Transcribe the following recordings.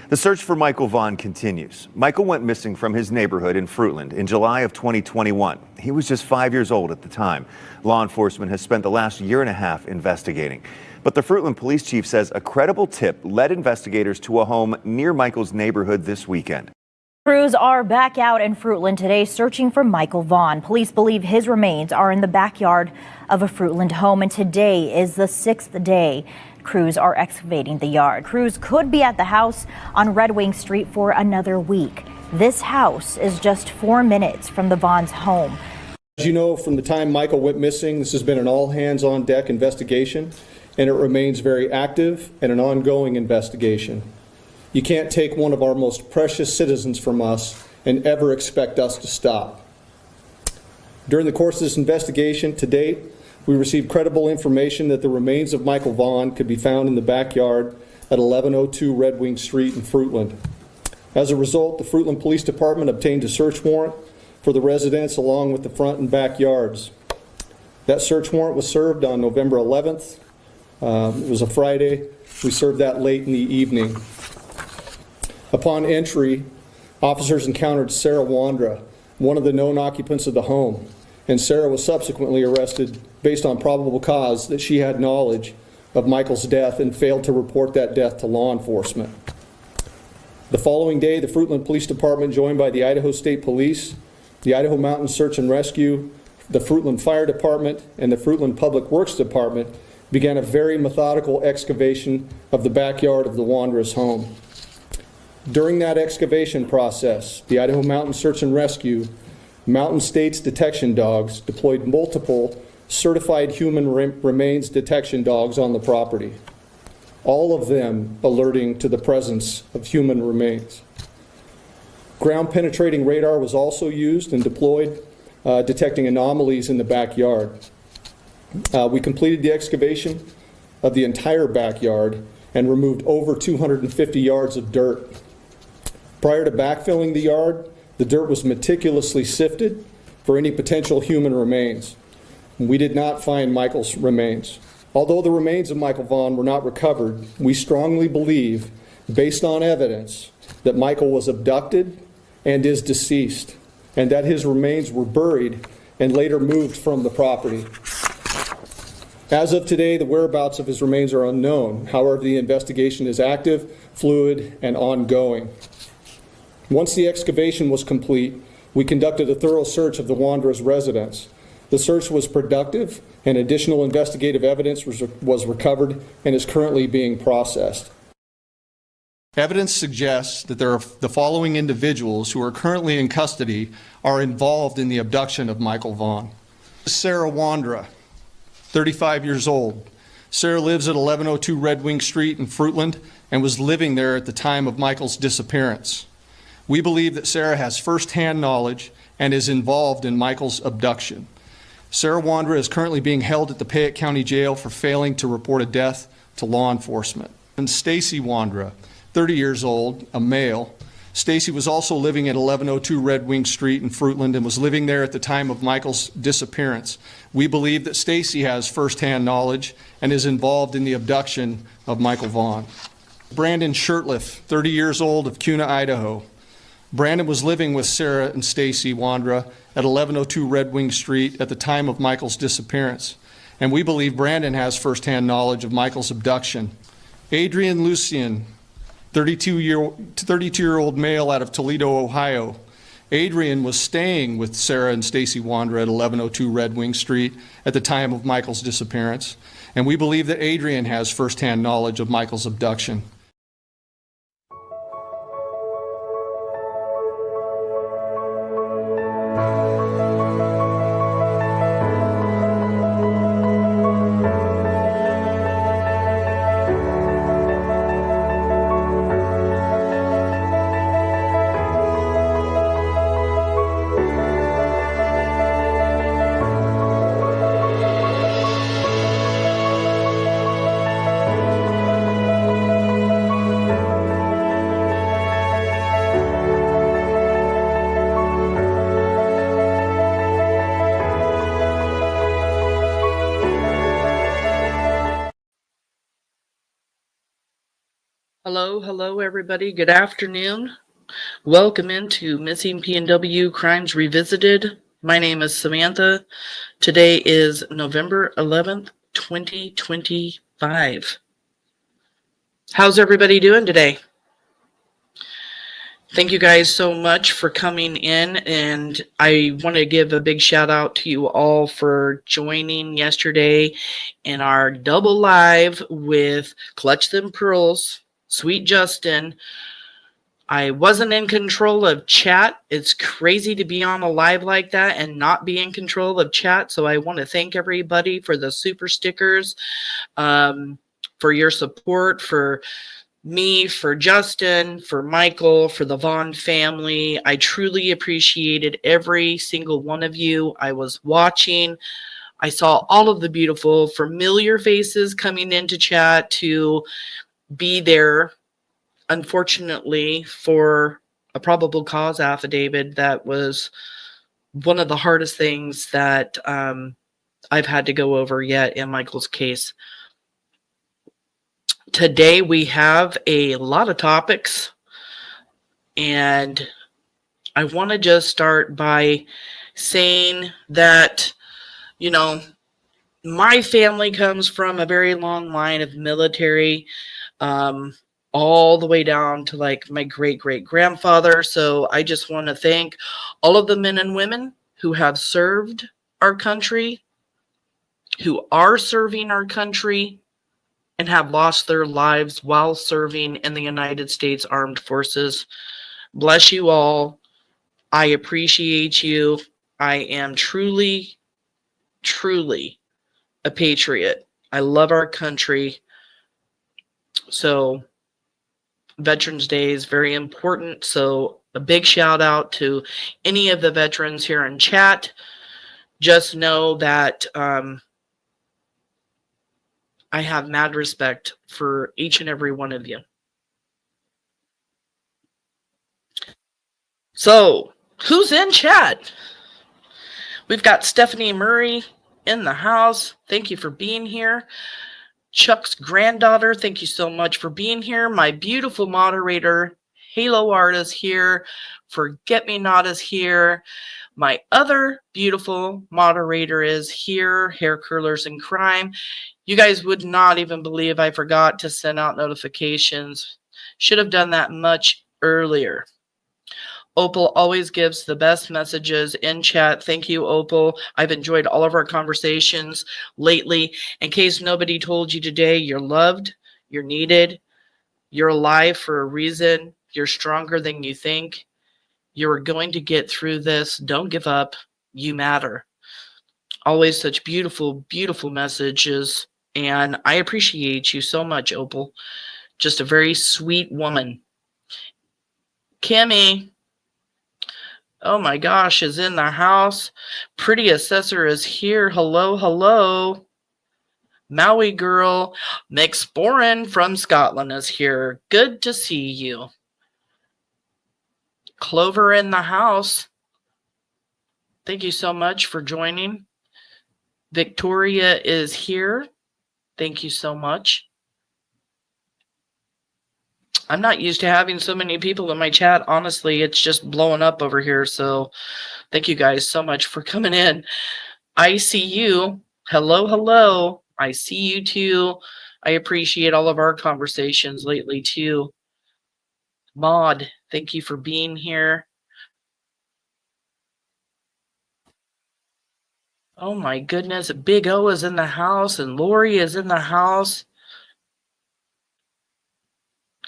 The search for Michael Vaughn continues. Michael went missing from his neighborhood in Fruitland in July of 2021. He was just 5 years old at the time. Law enforcement has spent the last year and a half investigating. But the Fruitland police chief says a credible tip led investigators to a home near Michael's neighborhood this weekend. Crews are back out in Fruitland today searching for Michael Vaughn. Police believe his remains are in the backyard of a Fruitland home, and today is the 6th day crews are excavating the yard. Crews could be at the house on Red Wing Street for another week. This house is just 4 minutes from the Vaughn's home. As you know, from the time Michael went missing, this has been an all-hands-on-deck investigation, and it remains very active and an ongoing investigation. You can't take one of our most precious citizens from us and ever expect us to stop. During the course of this investigation to date, we received credible information that the remains of Michael Vaughn could be found in the backyard at 1102 Red Wing Street in Fruitland. As a result, the Fruitland Police Department obtained a search warrant for the residence along with the front and backyards. That search warrant was served on November 11th. It was a Friday. We served that late in the evening. Upon entry, officers encountered Sarah Wondra, one of the known occupants of the home, and Sarah was subsequently arrested based on probable cause that she had knowledge of Michael's death and failed to report that death to law enforcement. The following day, the Fruitland Police Department, joined by the Idaho State Police, the Idaho Mountain Search and Rescue, the Fruitland Fire Department, and the Fruitland Public Works Department, began a very methodical excavation of the backyard of the Wondras' home. During that excavation process, the Idaho Mountain Search and Rescue Mountain States detection dogs deployed multiple certified human remains detection dogs on the property, all of them alerting to the presence of human remains. Ground penetrating radar was also used and deployed, detecting anomalies in the backyard. We completed the excavation of the entire backyard and removed over 250 yards of dirt. Prior to backfilling the yard, the dirt was meticulously sifted for any potential human remains. We did not find Michael's remains. Although the remains of Michael Vaughn were not recovered, we strongly believe, based on evidence, that Michael was abducted and is deceased, and that his remains were buried and later moved from the property. As of today, the whereabouts of his remains are unknown. However, the investigation is active, fluid, and ongoing. Once the excavation was complete, we conducted a thorough search of the Wondras' residence. The search was productive, and additional investigative evidence was recovered and is currently being processed. Evidence suggests that the following individuals who are currently in custody are involved in the abduction of Michael Vaughn. Sarah Wondra, 35 years old. Sarah lives at 1102 Red Wing Street in Fruitland and was living there at the time of Michael's disappearance. We believe that Sarah has firsthand knowledge and is involved in Michael's abduction. Sarah Wondra is currently being held at the Payette County Jail for failing to report a death to law enforcement. And Stacey Wondra, 30 years old, a male. Stacey was also living at 1102 Red Wing Street in Fruitland and was living there at the time of Michael's disappearance. We believe that Stacey has firsthand knowledge and is involved in the abduction of Michael Vaughn. Brandon Shurtliff, 30 years old, of Kuna, Idaho. Brandon was living with Sarah and Stacey Wondra at 1102 Red Wing Street at the time of Michael's disappearance, and we believe Brandon has firsthand knowledge of Michael's abduction. Adrian Lucien, 32-year-old male out of Toledo, Ohio. Adrian was staying with Sarah and Stacey Wondra at 1102 Red Wing Street at the time of Michael's disappearance, and we believe that Adrian has firsthand knowledge of Michael's abduction. Hello, everybody. Good afternoon. Welcome into Missing PNW Crimes Revisited. My name is Samantha. Today is November 11th, 2025. How's everybody doing today? Thank you guys so much for coming in, and I want to give a big shout out to you all for joining yesterday in our double live with Clutch Them Pearls, Sweet Justin. I wasn't in control of chat. It's crazy to be on a live like that and not be in control of chat. So I want to thank everybody for the super stickers, for your support, for me, for Justin, for Michael, for the Vaughn family. I truly appreciated every single one of you. I was watching. I saw all of the beautiful familiar faces coming into chat to be there. Unfortunately, for a probable cause affidavit, that was one of the hardest things that I've had to go over yet in Michael's case. Today we have a lot of topics, and I want to just start by saying that, you know, my family comes from a very long line of military, all the way down to like my great-great-grandfather. So I just want to thank all of the men and women who have served our country, who are serving our country, and have lost their lives while serving in the United States Armed Forces. Bless you all. I appreciate you. I am truly, truly a patriot. I love our country. So Veterans Day is very important. So a big shout out to any of the veterans here in chat. Just know that I have mad respect for each and every one of you. So, who's in chat? We've got Stephanie Murray in the house. Thank you for being here. Chuck's granddaughter, thank you so much for being here. My beautiful moderator, Halo Art, is here. Forget Me Not is here. My other beautiful moderator is here, Hair Curlers in Crime. You guys would not even believe I forgot to send out notifications. Should have done that much earlier. Opal always gives the best messages in chat. Thank you, Opal. I've enjoyed all of our conversations lately. In case nobody told you today, you're loved, you're needed, you're alive for a reason, you're stronger than you think. You're going to get through this. Don't give up. You matter. Always such beautiful, beautiful messages. And I appreciate you so much, Opal. Just a very sweet woman. Kimmy, oh my gosh, is in the house. Pretty Assessor is here. Hello, hello. Maui Girl. Mick Sporin from Scotland is here. Good to see you. Clover in the house. Thank you so much for joining. Victoria is here. Thank you so much. I'm not used to having so many people in my chat. Honestly, it's just blowing up over here. So thank you guys so much for coming in. I see you. Hello, hello. I see you too. I appreciate all of our conversations lately too. Maud, thank you for being here. Oh my goodness. Big O is in the house and Lori is in the house.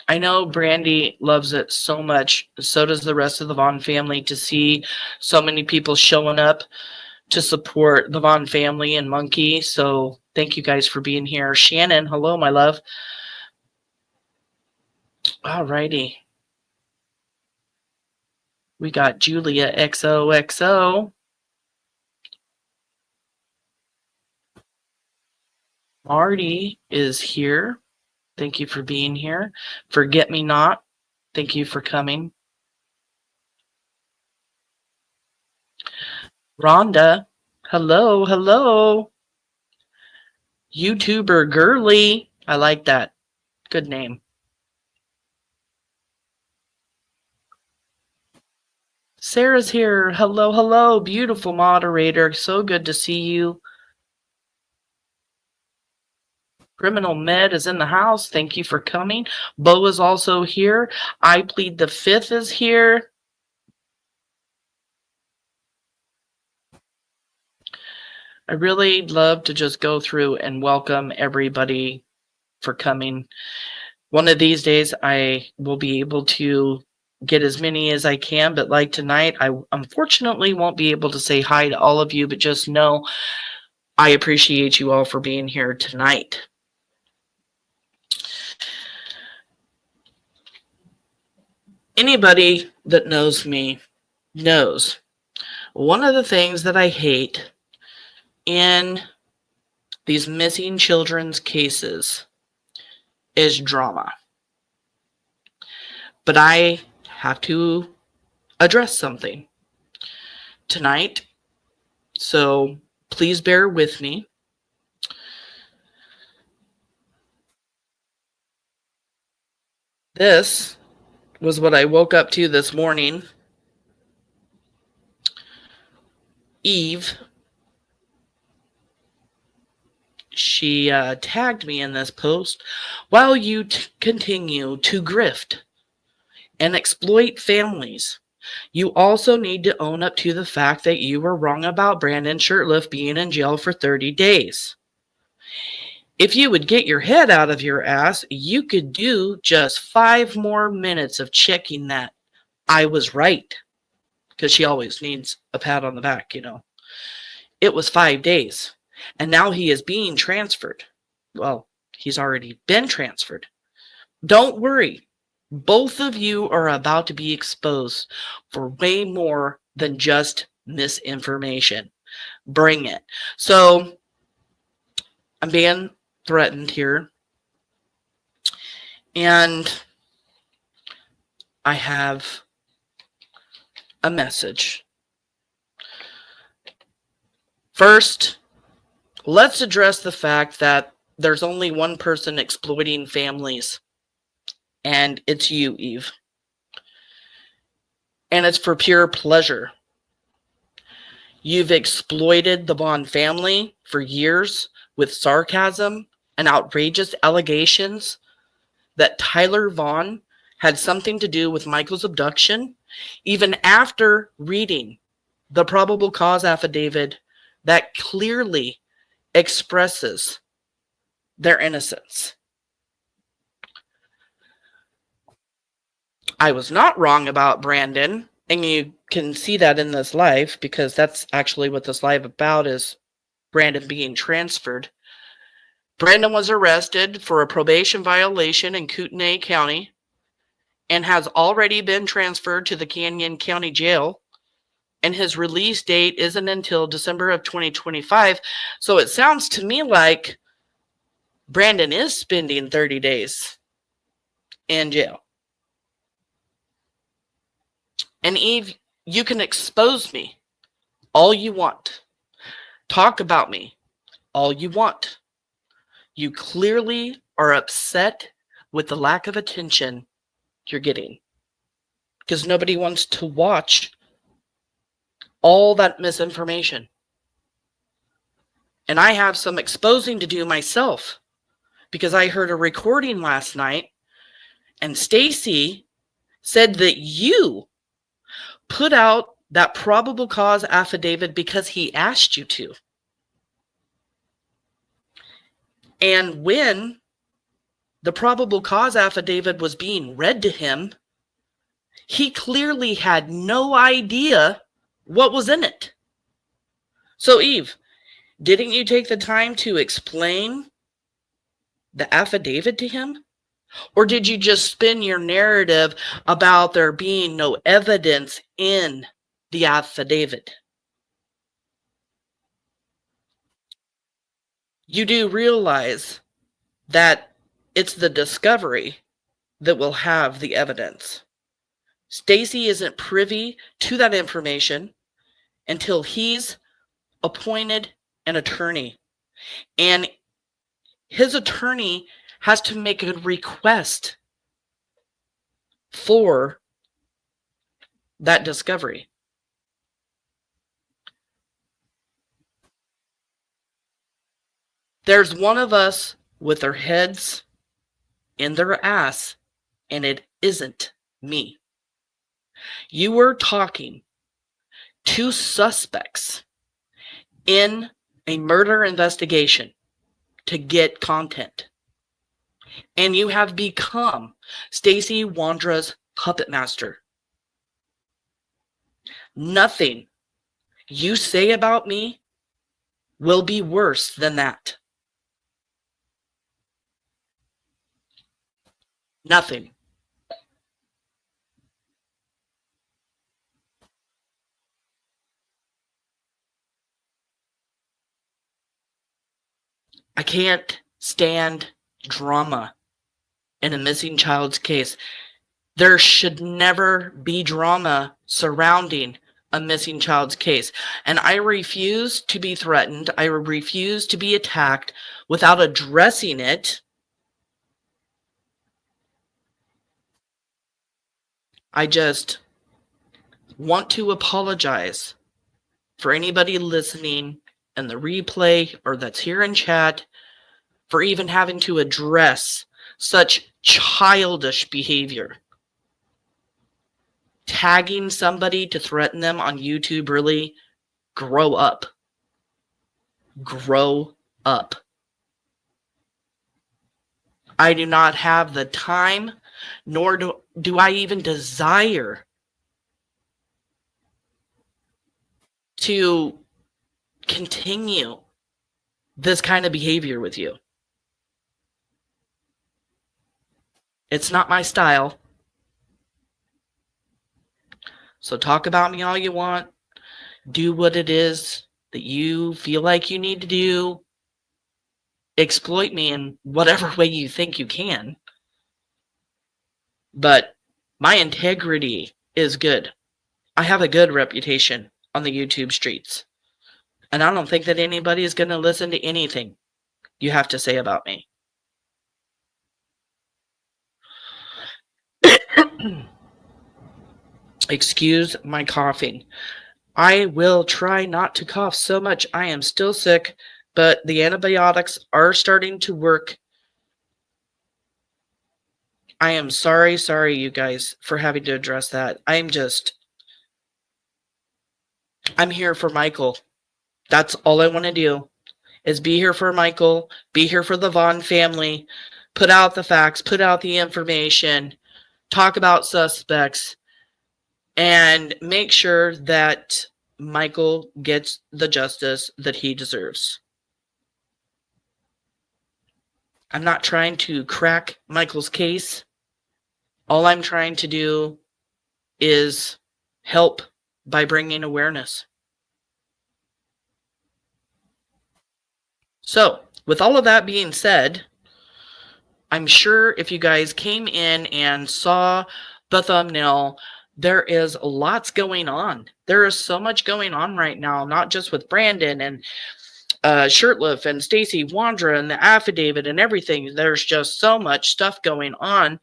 I know Brandy loves it so much. So does the rest of the Vaughn family, to see so many people showing up to support the Vaughn family and Monkey. So thank you guys for being here. Shannon, hello, my love. All righty. We got Julia XOXO. Marty is here. Thank you for being here. Forget Me Not. Thank you for coming. Rhonda, hello, hello. YouTuber Girly. I like that. Good name. Sarah's here. Hello, hello, beautiful moderator. So good to see you. Criminal Med is in the house. Thank you for coming. Bo is also here. I Plead the Fifth is here. I really love to just go through and welcome everybody for coming. One of these days, I will be able to get as many as I can, but like tonight, I unfortunately won't be able to say hi to all of you, but just know I appreciate you all for being here tonight. Anybody that knows me knows one of the things that I hate in these missing children's cases is drama. But I have to address something tonight, so please bear with me. This was what I woke up to this morning. Eve, she tagged me in this post. While you continue to grift and exploit families, you also need to own up to the fact that you were wrong about Brandon Shurtliff being in jail for 30 days. If you would get your head out of your ass, you could do just 5 more minutes of checking that I was right. Because she always needs a pat on the back, you know. It was 5 days. And now he is being transferred. Well, he's already been transferred. Don't worry. Both of you are about to be exposed for way more than just misinformation. Bring it. So, I'm being threatened here. And I have a message. First, let's address the fact that there's only one person exploiting families, and it's you, Eve. And it's for pure pleasure. You've exploited the Vaughn family for years with sarcasm and outrageous allegations that Tyler Vaughn had something to do with Michael's abduction, even after reading the probable cause affidavit that clearly expresses their innocence. I was not wrong about Brandon, and you can see that in this live, because that's actually what this live about, is Brandon being transferred. Brandon was arrested for a probation violation in Kootenai County and has already been transferred to the Canyon County Jail, and his release date isn't until December of 2025. So it sounds to me like Brandon is spending 30 days in jail. And Eve, you can expose me all you want. Talk about me all you want. You clearly are upset with the lack of attention you're getting, because nobody wants to watch all that misinformation. And I have some exposing to do myself, because I heard a recording last night, and Stacey said that you put out that probable cause affidavit because he asked you to. And when the probable cause affidavit was being read to him, he clearly had no idea what was in it. So, Eve, didn't you take the time to explain the affidavit to him? Or did you just spin your narrative about there being no evidence in the affidavit? You do realize that it's the discovery that will have the evidence. Stacey isn't privy to that information until he's appointed an attorney. And his attorney has to make a request for that discovery. There's one of us with their heads in their ass, and it isn't me. You were talking to suspects in a murder investigation to get content. And you have become Stacey Wondra's puppet master. Nothing you say about me will be worse than that. Nothing. I can't stand drama in a missing child's case. There should never be drama surrounding a missing child's case. And I refuse to be threatened. I refuse to be attacked without addressing it. I just want to apologize for anybody listening in the replay or that's here in chat for even having to address such childish behavior. Tagging somebody to threaten them on YouTube, really? Grow up. Grow up. I do not have the time, nor do I even desire to continue this kind of behavior with you. It's not my style. So talk about me all you want. Do what it is that you feel like you need to do. Exploit me in whatever way you think you can. But my integrity is good. I have a good reputation on the YouTube streets. And I don't think that anybody is going to listen to anything you have to say about me. Excuse my coughing. I will try not to cough so much. I am still sick, but the antibiotics are starting to work. I am sorry, you guys, for having to address that. I'm here for Michael. That's all I want to do, is be here for Michael, be here for the Vaughn family, put out the facts, put out the information, talk about suspects, and make sure that Michael gets the justice that he deserves. I'm not trying to crack Michael's case. All I'm trying to do is help by bringing awareness. So, with all of that being said, I'm sure if you guys came in and saw the thumbnail, there is lots going on. There is so much going on right now, not just with Brandon and Shurtliff and Stacey Wondra and the affidavit and everything. There's just so much stuff going on.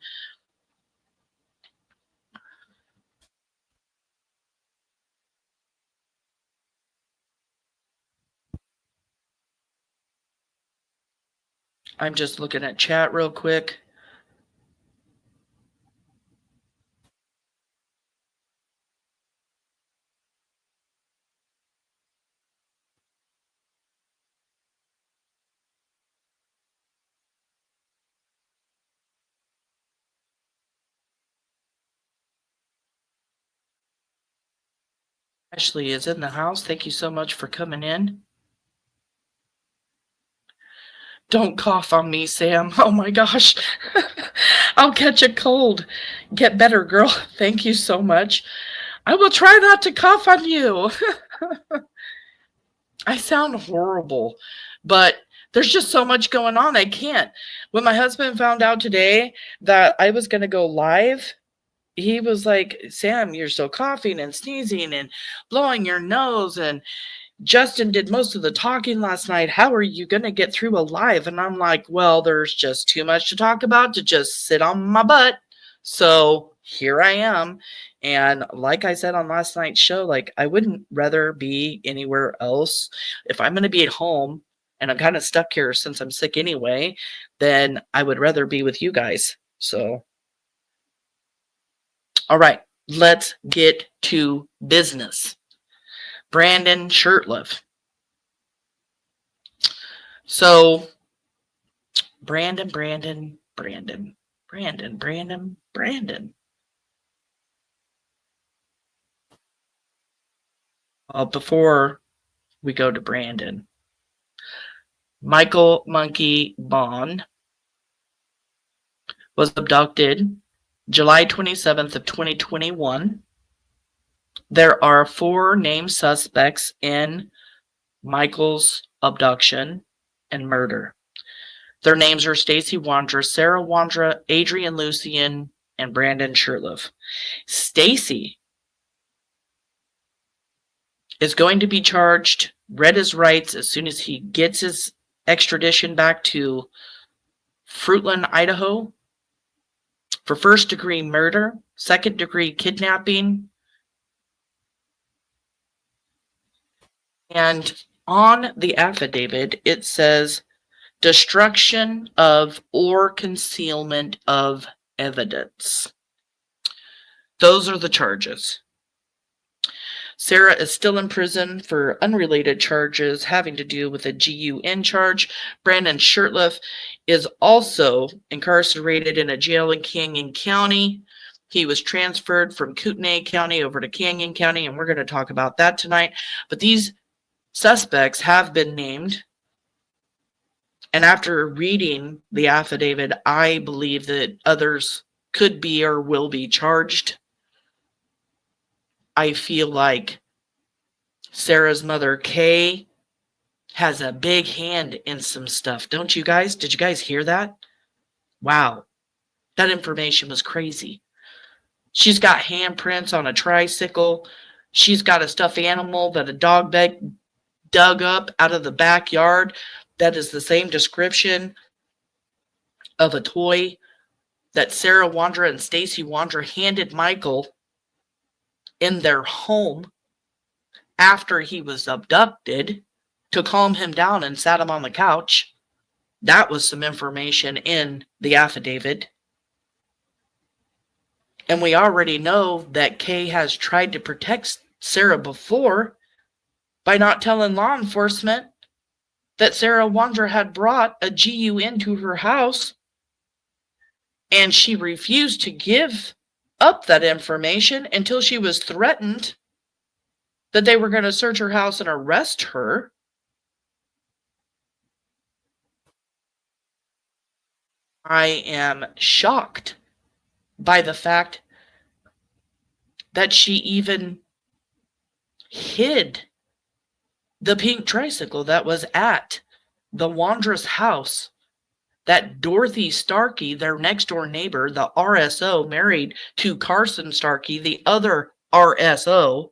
I'm just looking at chat real quick. Ashley is in the house. Thank you so much for coming in. Don't cough on me, Sam. Oh my gosh. I'll catch a cold. Get better, girl. Thank you so much. I will try not to cough on you. I sound horrible, but there's just so much going on. I can't. When my husband found out today that I was going to go live, he was like, Sam, you're still coughing and sneezing and blowing your nose, and Justin did most of the talking last night. How are you going to get through a live? And I'm like, well, there's just too much to talk about to just sit on my butt. So here I am. And like I said on last night's show, like, I wouldn't rather be anywhere else. If I'm going to be at home and I'm kind of stuck here since I'm sick anyway, then I would rather be with you guys. So, all right, let's get to business. Brandon Shurtliff. So, Brandon. Before we go to Brandon, Michael Monkey Vaughn was abducted July 27th of 2021. There are 4 named suspects in Michael's abduction and murder. Their names are Stacey Wondra, Sarah Wondra, Adrian Lucian, and Brandon Shurtliff. Stacey is going to be charged, read his rights as soon as he gets his extradition back to Fruitland, Idaho, for first-degree murder, second-degree kidnapping, and on the affidavit it says destruction of or concealment of evidence. Those are the charges. Sarah is still in prison for unrelated charges having to do with a GUN charge. Brandon Shurtliff is also incarcerated in a jail in Canyon County. He was transferred from Kootenai County over to Canyon County, and we're going to talk about that tonight. But these suspects have been named. And after reading the affidavit, I believe that others could be or will be charged. I feel like Sarah's mother, Kay, has a big hand in some stuff. Don't you guys? Did you guys hear that? Wow. That information was crazy. She's got handprints on a tricycle. She's got a stuffed animal that a dog dug up out of the backyard. That is the same description of a toy that Sarah Wondra and Stacey Wondra handed Michael in their home after he was abducted to calm him down and sat him on the couch. That was some information in the affidavit. And we already know that Kay has tried to protect Sarah before by not telling law enforcement that Sarah Wondra had brought a GUN to her house, and she refused to give up that information until she was threatened that they were going to search her house and arrest her. I am shocked by the fact that she even hid the pink tricycle that was at the Wondra's house, that Dorothy Starkey, their next door neighbor, the RSO, married to Carson Starkey, the other RSO,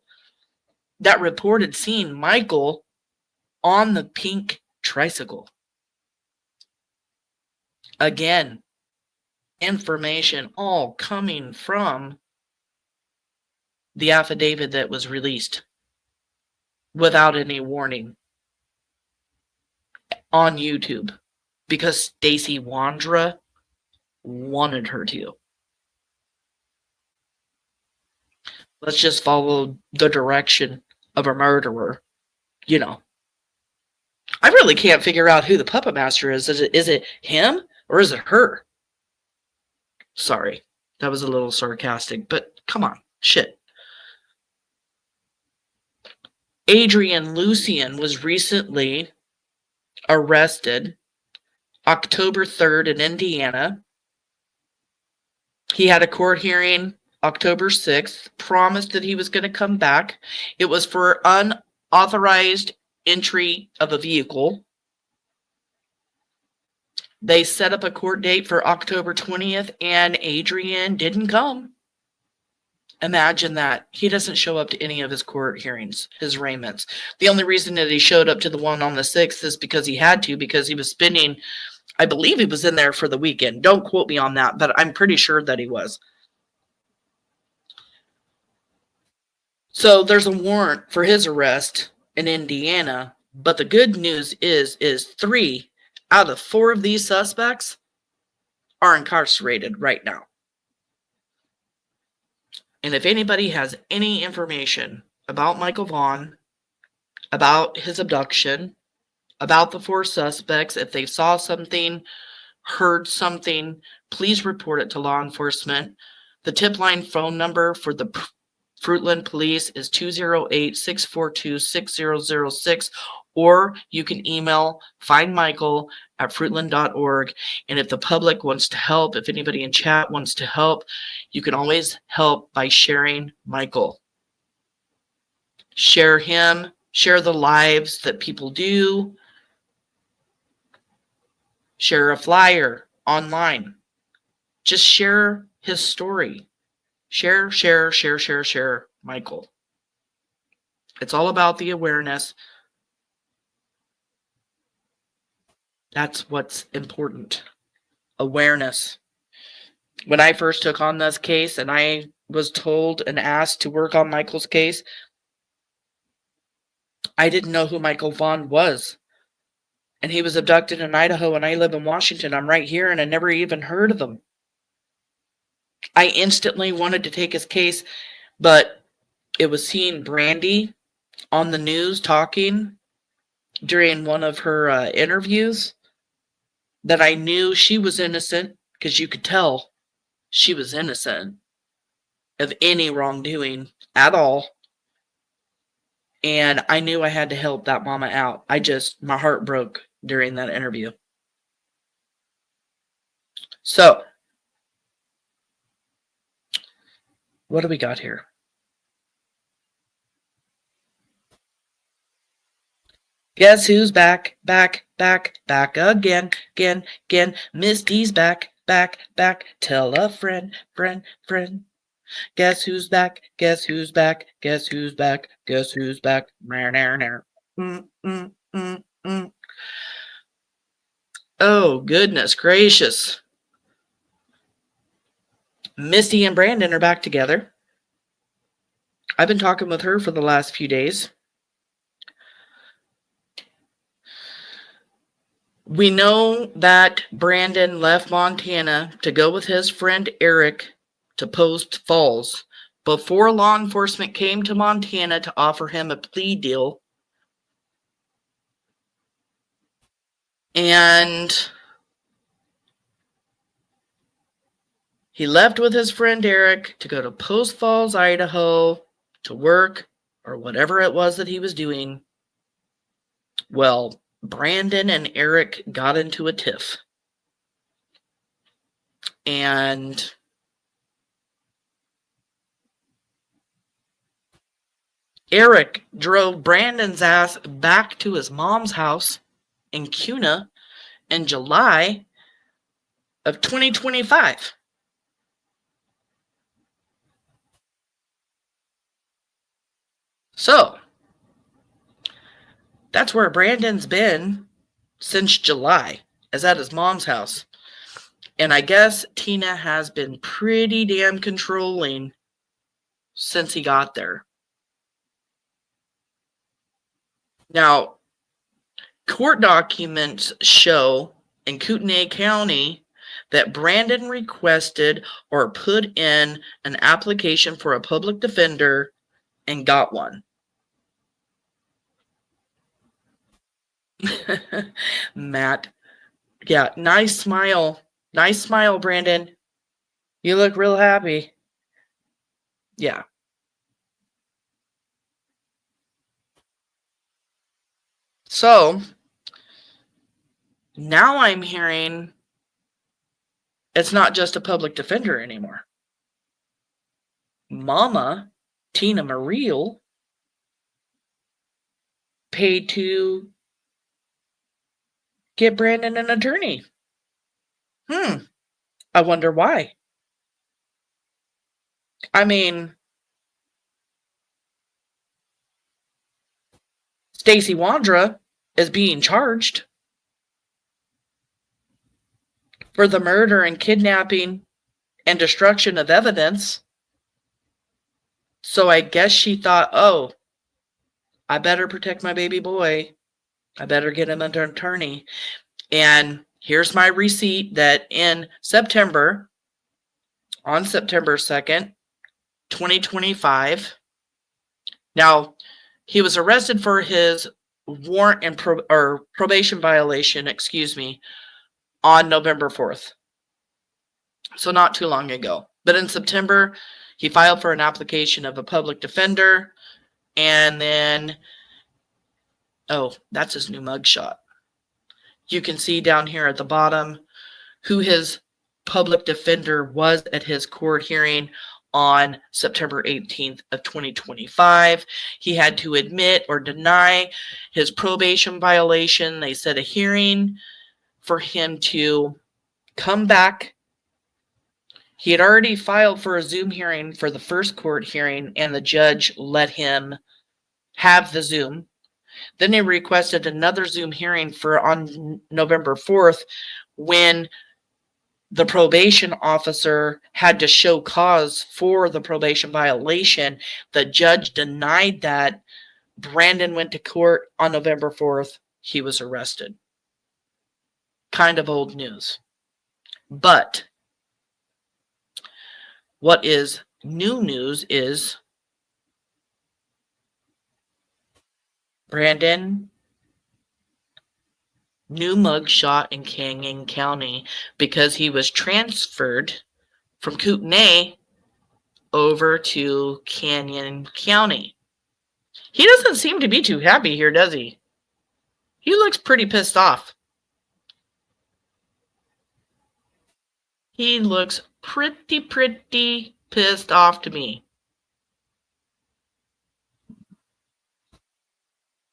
that reported seeing Michael on the pink tricycle. Again, information all coming from the affidavit that was released without any warning on YouTube because Stacey Wondra wanted her to. Let's just follow the direction of a murderer. You know, I really can't figure out who the puppet master is. Is it him or is it her? Sorry, that was a little sarcastic, but come on, shit. Adrian Lucian was recently arrested October 3rd in Indiana. He had a court hearing October 6th, promised that he was going to come back. It was for unauthorized entry of a vehicle. They set up a court date for October 20th, and Adrian didn't come. Imagine that. He doesn't show up to any of his court hearings, his arraignments. The only reason that he showed up to the one on the 6th is because he had to, because he was spending, I believe he was in there for the weekend. Don't quote me on that, but I'm pretty sure that he was. So there's a warrant for his arrest in Indiana But the good news is 3 out of 4 of these suspects are incarcerated right now. And if anybody has any information about Michael Vaughn, about his abduction, about the 4 suspects, if they saw something, heard something, please report it to law enforcement. The tip line phone number for the Fruitland Police is 208-642-6006, or you can email findmichael@fruitland.org. And if the public wants to help, if anybody in chat wants to help, you can always help by sharing Michael. Share him, share the lives that people do. Share a flyer online. Just share his story. Share Michael. It's all about the awareness. That's what's important. Awareness. When I first took on this case and I was told and asked to work on Michael's case, I didn't know who Michael Vaughn was. And he was abducted in Idaho, and I live in Washington. I'm right here, and I never even heard of him. I instantly wanted to take his case, but it was seeing Brandy on the news talking during one of her interviews that I knew she was innocent, because you could tell she was innocent of any wrongdoing at all. And I knew I had to help that mama out. My heart broke during that interview. So, what do we got here? Guess who's back again. Misty's back. Tell a friend. Guess who's back? Oh, goodness gracious. Misty and Brandon are back together. I've been talking with her for the last few days. We know that Brandon left Montana to go with his friend Eric to Post Falls before law enforcement came to Montana to offer him a plea deal. And he left with his friend Eric to go to Post Falls, Idaho to work or whatever it was that he was doing. Well, Brandon and Eric got into a tiff. And Eric drove Brandon's ass back to his mom's house in Kuna in July of 2025. So, that's where Brandon's been since July, is at his mom's house. And I guess Tina has been pretty damn controlling since he got there. Now, court documents show in Kootenai County that Brandon requested or put in an application for a public defender and got one. Matt. Yeah, nice smile. Nice smile, Brandon. You look real happy. Yeah. So, now I'm hearing it's not just a public defender anymore. Mama, Tina Mariel, paid to get Brandon an attorney. I wonder why. I mean, Stacey Wondra is being charged for the murder and kidnapping and destruction of evidence. So I guess she thought, oh, I better protect my baby boy I better get him an attorney. And here's my receipt that in September, on September 2nd, 2025, now he was arrested for his warrant and probation violation, on November 4th. So not too long ago. But in September, he filed for an application of a public defender. And then, oh, that's his new mugshot. You can see down here at the bottom who his public defender was at his court hearing on September 18th of 2025. He had to admit or deny his probation violation. They set a hearing for him to come back. He had already filed for a Zoom hearing for the first court hearing, and the judge let him have the Zoom. Then he requested another Zoom hearing for on November 4th when the probation officer had to show cause for the probation violation. The judge denied that. Brandon went to court on November 4th. He was arrested. Kind of old news. But what is new news is Brandon, new mugshot in Canyon County, because he was transferred from Kootenai over to Canyon County. He doesn't seem to be too happy here, does he? He looks pretty pissed off. He looks pretty pissed off to me.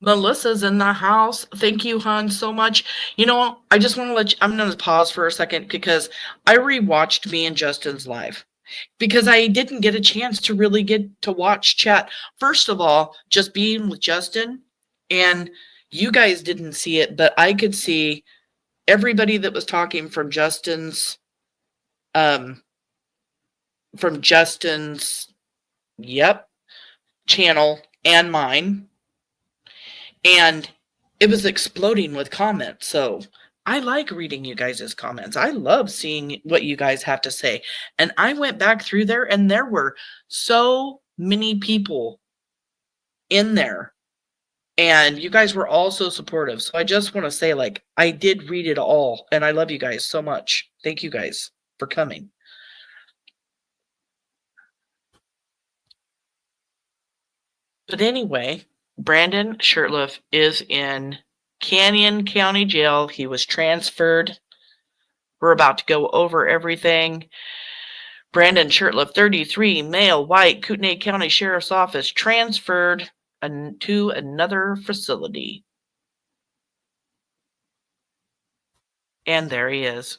Melissa's in the house. Thank you, hon, so much. You know, I just want to let you, I'm going to pause for a second because I rewatched me and Justin's live because I didn't get a chance to really get to watch chat. First of all, just being with Justin, and you guys didn't see it, but I could see everybody that was talking from Justin's channel and mine. And it was exploding with comments. So I like reading you guys' comments. I love seeing what you guys have to say. And I went back through there and there were so many people in there. And you guys were all so supportive. So I just want to say, like, I did read it all. And I love you guys so much. Thank you guys for coming. But anyway, Brandon Shurtliff is in Canyon County Jail. He was transferred. We're about to go over everything. Brandon Shurtliff, 33, male, white, Kootenai County Sheriff's Office, transferred to another facility. And there he is.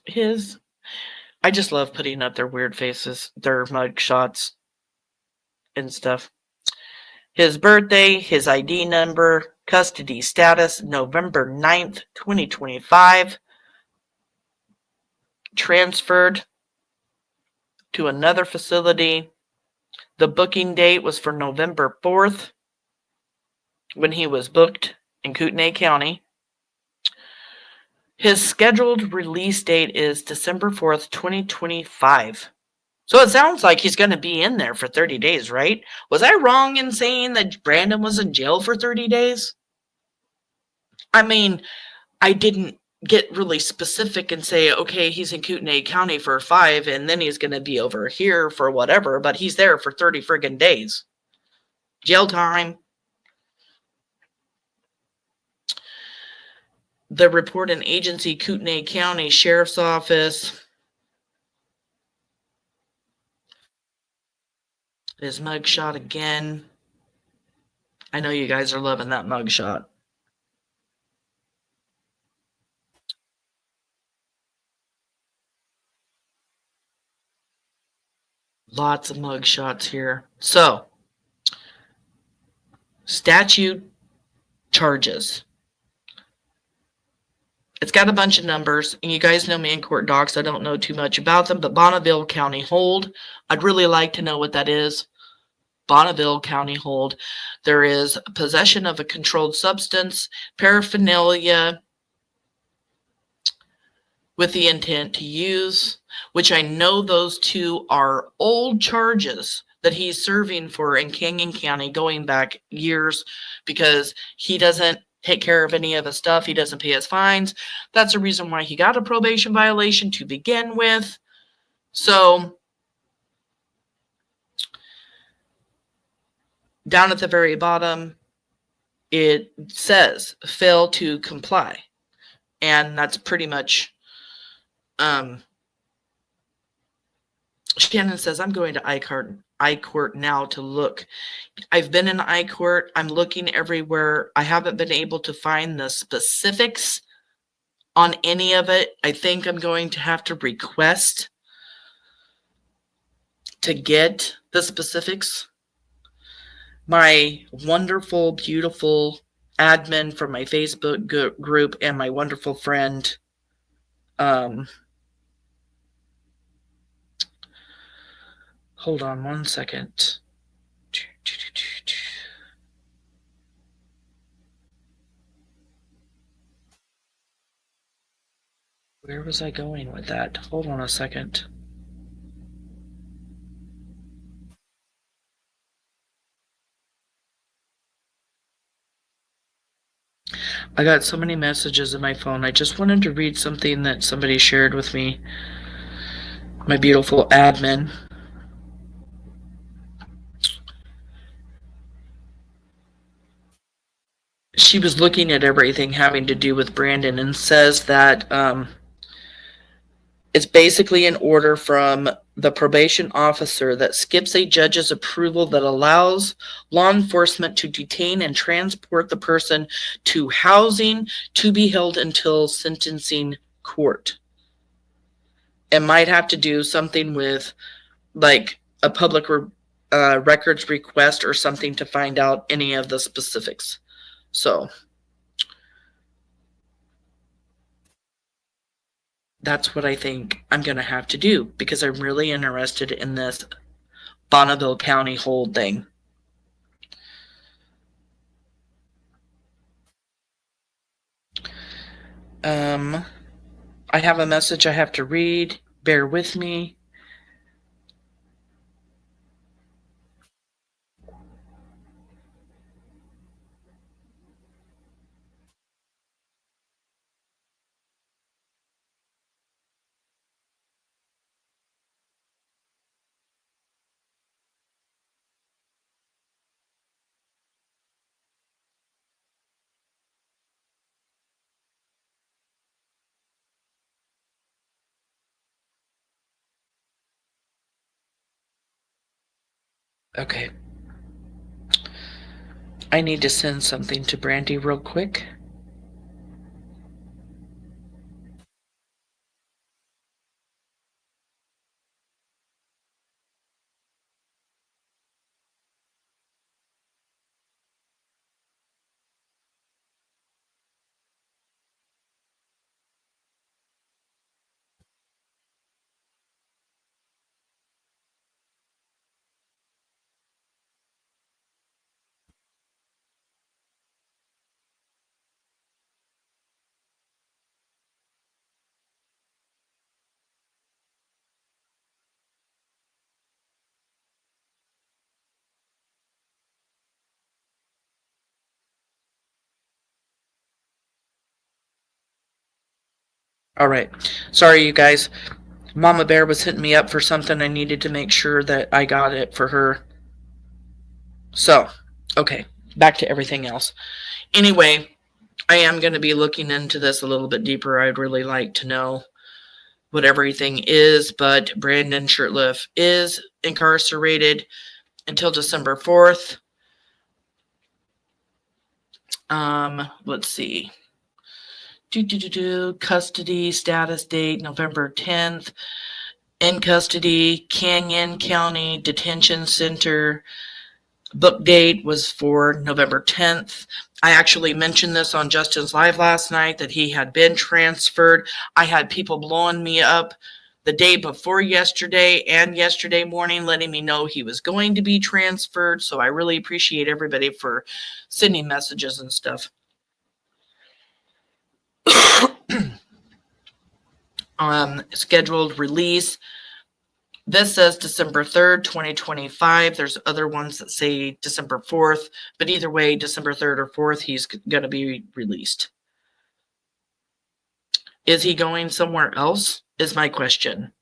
I just love putting up their weird faces, their mug shots and stuff. His birthday, his ID number, custody status, November 9th, 2025. Transferred to another facility. The booking date was for November 4th when he was booked in Kootenai County. His scheduled release date is December 4th, 2025. So it sounds like he's going to be in there for 30 days, right? Was I wrong in saying that Brandon was in jail for 30 days? I mean, I didn't get really specific and say, okay, he's in Kootenai County for 5 and then he's going to be over here for whatever, but he's there for 30 friggin' days. Jail time. The report and agency, Kootenai County Sheriff's Office. His mugshot again. I know you guys are loving that mugshot. Lots of mugshots here. So, statute charges. It's got a bunch of numbers, and you guys know me in court docs. I don't know too much about them, but Bonneville County hold. I'd really like to know what that is. Bonneville County hold. There is possession of a controlled substance, paraphernalia with the intent to use, which I know those two are old charges that he's serving for in Canyon County going back years, because he doesn't take care of any of his stuff. He doesn't pay his fines. That's the reason why he got a probation violation to begin with. So down at the very bottom, it says fail to comply. And that's pretty much, Shannon says, I'm going to I-Court now to look. I've been in I-Court. I'm looking everywhere. I haven't been able to find the specifics on any of it. I think I'm going to have to request to get the specifics. My wonderful, beautiful admin from my Facebook group and my wonderful friend, hold on one second. Where was I going with that? Hold on a second. I got so many messages in my phone. I just wanted to read something that somebody shared with me. My beautiful admin. She was looking at everything having to do with Brandon and says that it's basically an order from the probation officer that skips a judge's approval that allows law enforcement to detain and transport the person to housing to be held until sentencing court. It might have to do something with like a public records request or something to find out any of the specifics. So that's what I think I'm going to have to do, because I'm really interested in this Bonneville County hold thing. I have a message I have to read. Bear with me. Okay. I need to send something to Brandy real quick. All right. Sorry, you guys. Mama Bear was hitting me up for something. I needed to make sure that I got it for her. So, okay. Back to everything else. Anyway, I am going to be looking into this a little bit deeper. I'd really like to know what everything is, but Brandon Shurtliff is incarcerated until December 4th. Let's see. Custody status date November 10th. In custody, Canyon County Detention Center. Book date was for November 10th. I actually mentioned this on Justin's Live last night that he had been transferred. I had people blowing me up the day before yesterday and yesterday morning, letting me know he was going to be transferred. So I really appreciate everybody for sending messages and stuff. Scheduled release. This says December 3rd, 2025. There's other ones that say December 4th, but either way, December 3rd or 4th, he's going to be released. Is he going somewhere else? Is my question.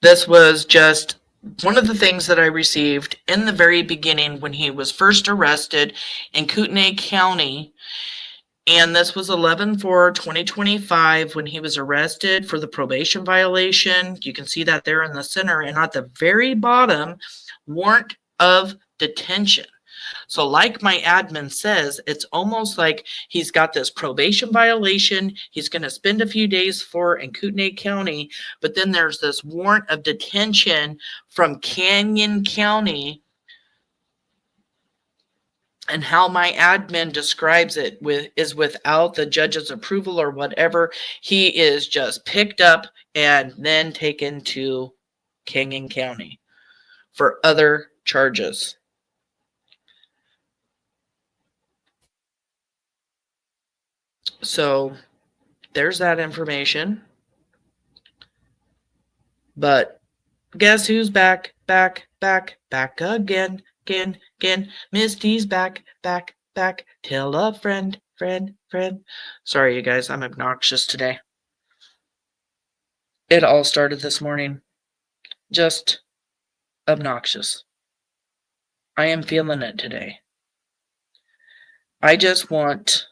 This was just one of the things that I received in the very beginning when he was first arrested in Kootenai County. And this was 11/4/2025 when he was arrested for the probation violation. You can see that there in the center, and at the very bottom, warrant of detention. So like my admin says, it's almost like he's got this probation violation he's going to spend a few days for in Kootenai County, but then there's this warrant of detention from Canyon County. And how my admin describes it is without the judge's approval or whatever. He is just picked up and then taken to Canyon County for other charges. So there's that information. But guess who's back again. Misty's back. Tell a friend. Sorry, you guys, I'm obnoxious today. It all started this morning. Just obnoxious. I am feeling it today. I just want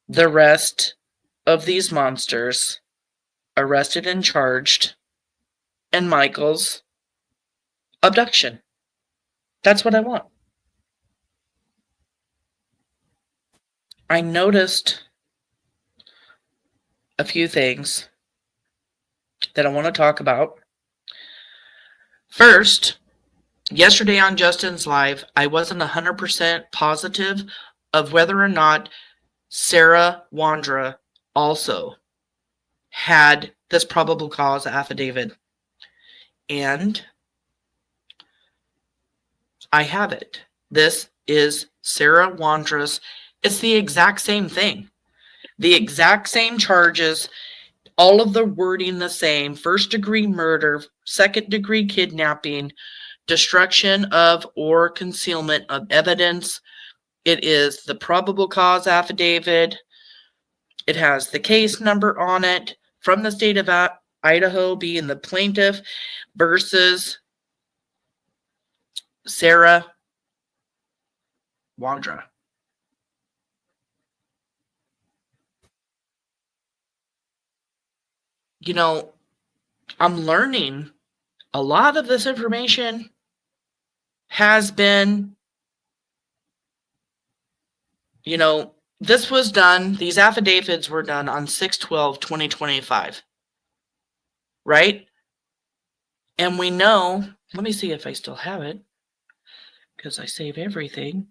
the rest of these monsters arrested and charged in Michael's abduction. That's what I want. I noticed a few things that I want to talk about. First, yesterday on Justin's Live, I wasn't 100% positive of whether or not Sarah Wondra also had this probable cause affidavit. And I have it. This is Sarah Wondra's. It's the exact same thing. The exact same charges, all of the wording the same: first-degree murder, second-degree kidnapping, destruction of or concealment of evidence. It is the probable cause affidavit. It has the case number on it from the state of Idaho being the plaintiff versus Sarah Wondra. You know, I'm learning a lot of this information has been, this was done, these affidavits were done on 6/12/2025, right? And we know, let me see if I still have it, because I save everything.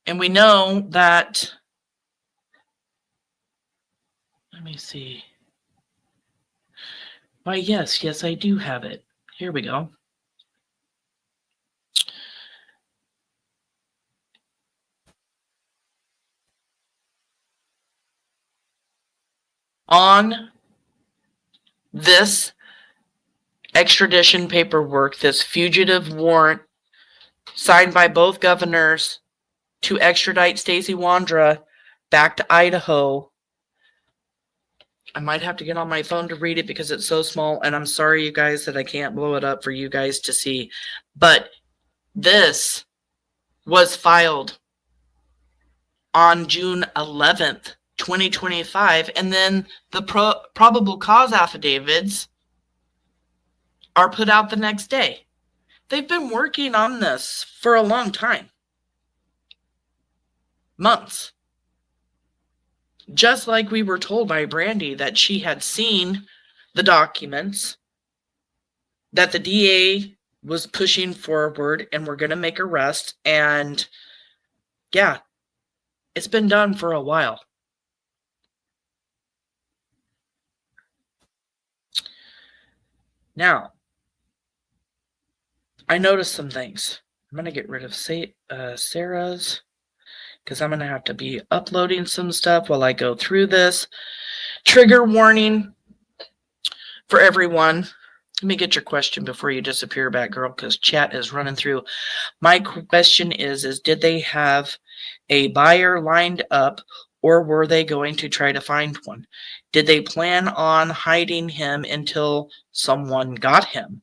And we know that, let me see. Why, yes, I do have it. Here we go. On this extradition paperwork, this fugitive warrant signed by both governors to extradite Stacey Wondra back to Idaho. I might have to get on my phone to read it because it's so small, and I'm sorry, you guys, that I can't blow it up for you guys to see. But this was filed on June 11th, 2025, and then the probable cause affidavits are put out the next day. They've been working on this for a long time. Months. Just like we were told by Brandy that she had seen the documents, that the DA was pushing forward and we're going to make arrests. And yeah, it's been done for a while. Now, I noticed some things. I'm going to get rid of Sarah's, because I'm going to have to be uploading some stuff while I go through this. Trigger warning for everyone. Let me get your question before you disappear, Batgirl, because chat is running through. My question is did they have a buyer lined up, or were they going to try to find one? Did they plan on hiding him until someone got him?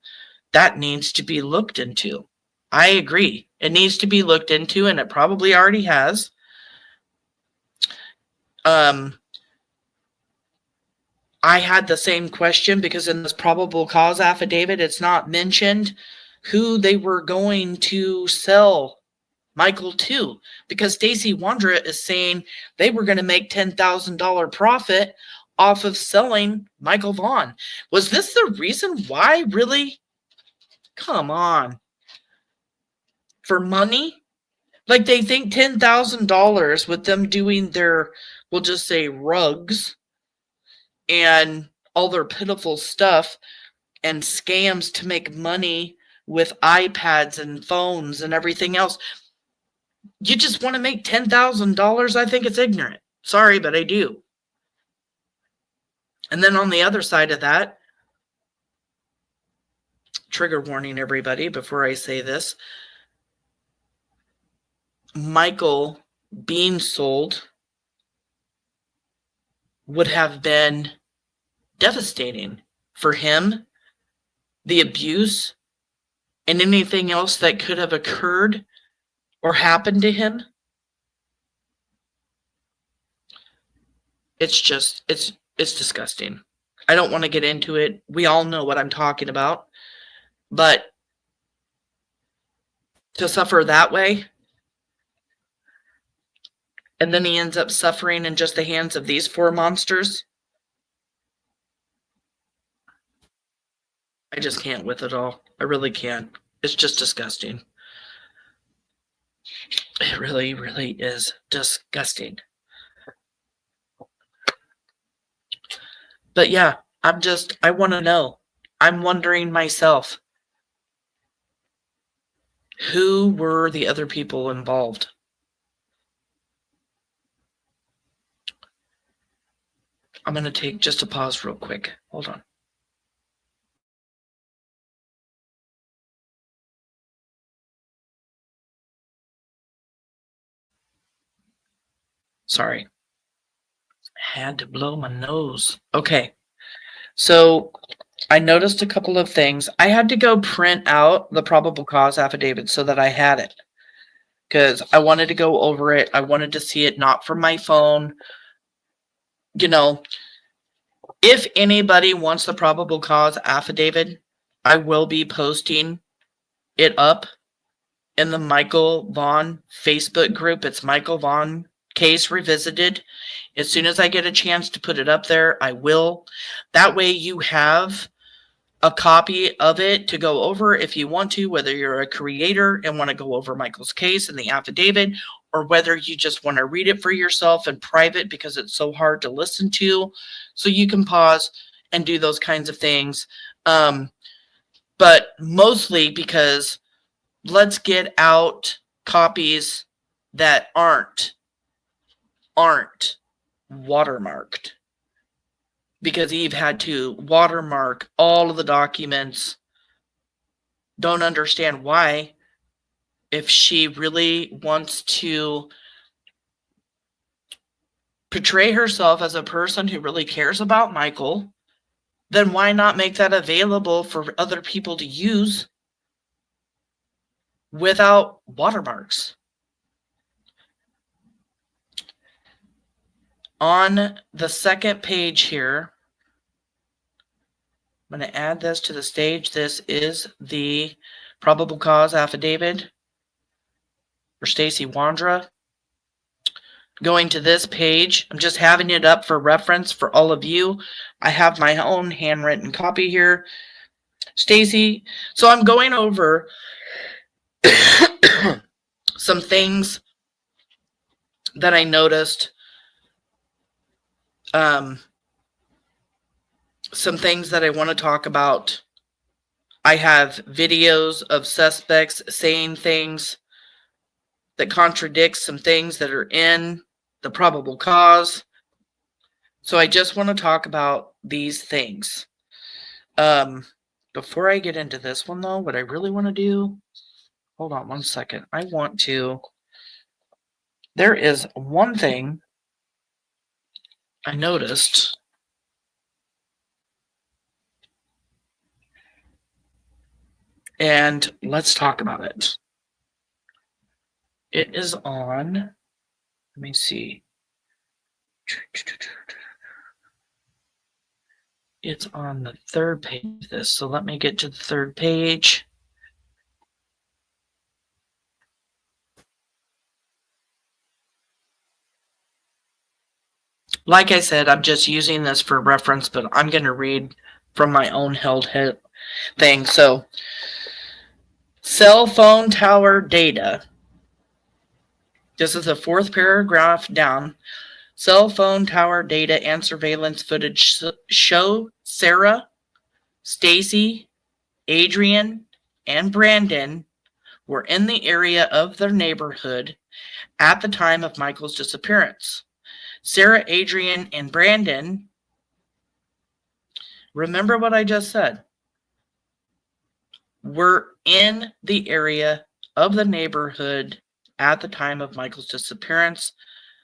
That needs to be looked into. I agree. It needs to be looked into, and it probably already has. I had the same question because in this probable cause affidavit, it's not mentioned who they were going to sell Michael to, because Stacey Wondra is saying they were going to make $10,000 profit off of selling Michael Vaughn. Was this the reason why? Really? Come on. For money? Like they think $10,000 with them doing their, we'll just say, rugs and all their pitiful stuff and scams to make money with iPads and phones and everything else. You just want to make $10,000? I think it's ignorant. Sorry, but I do. And then on the other side of that, trigger warning everybody before I say this, Michael being sold would have been devastating for him, the abuse, and anything else that could have occurred or happened to him. It's just, it's disgusting. I don't want to get into it. We all know what I'm talking about. But to suffer that way, and then he ends up suffering in just the hands of these four monsters, I just can't with it all. I really can't. It's just disgusting. It really, really is disgusting. But yeah, I want to know. I'm wondering myself, who were the other people involved? I'm going to take just a pause real quick. Hold on. Sorry. Had to blow my nose. Okay. So I noticed a couple of things. I had to go print out the probable cause affidavit so that I had it, because I wanted to go over it. I wanted to see it, not from my phone. You know, if anybody wants the probable cause affidavit, I will be posting it up in the Michael Vaughn Facebook group. It's Michael Vaughn Case Revisited. As soon as I get a chance to put it up there, I will. That way you have a copy of it to go over if you want to, whether you're a creator and want to go over Michael's case and the affidavit, or whether you just want to read it for yourself in private because it's so hard to listen to. So you can pause and do those kinds of things. But mostly because let's get out copies that aren't watermarked, because Eve had to watermark all of the documents. Don't understand why. If she really wants to portray herself as a person who really cares about Michael, then why not make that available for other people to use without watermarks? On the second page here, I'm going to add this to the stage. This is the probable cause affidavit for Stacey Wondra. Going to this page, I'm just having it up for reference for all of you. I have my own handwritten copy here. Stacey, so I'm going over some things that I noticed. Some things that I want to talk about I have videos of suspects saying things that contradict some things that are in the probable cause. So I just want to talk about these things. Before I get into this one, though, what I really want to do, hold on one second. There is one thing I noticed. And let's talk about it. It is on, let me see. It's on the third page of this. So let me get to the third page. Like I said, I'm just using this for reference, but I'm going to read from my own held thing. So, cell phone tower data. This is the fourth paragraph down. Cell phone tower data and surveillance footage show Sarah, Stacey, Adrian, and Brandon were in the area of their neighborhood at the time of Michael's disappearance. Sarah, Adrian, and Brandon, remember what I just said, were in the area of the neighborhood at the time of Michael's disappearance.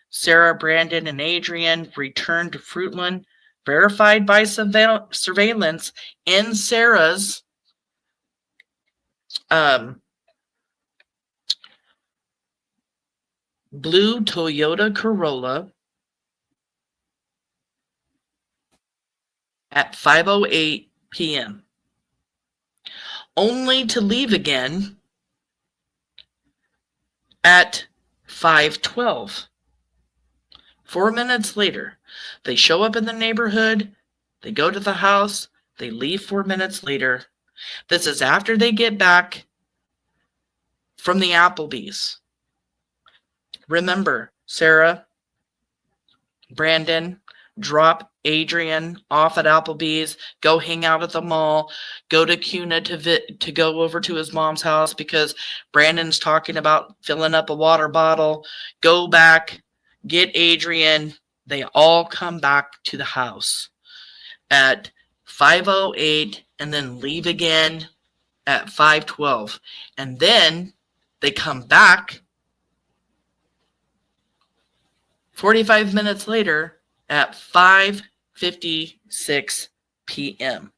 Sarah, Brandon, and Adrian returned to Fruitland, verified by surveillance in Sarah's blue Toyota Corolla at 5:08 p.m., only to leave again at 5:12. 4 minutes later, they show up in the neighborhood, they go to the house, they leave 4 minutes later. This is after they get back from the Applebee's. Remember, Sarah, Brandon, drop Adrian off at Applebee's, go hang out at the mall, go to Cuna to go over to his mom's house because Brandon's talking about filling up a water bottle, go back, get Adrian. They all come back to the house at 5:08 and then leave again at 5:12. And then they come back 45 minutes later at 5:56 p.m.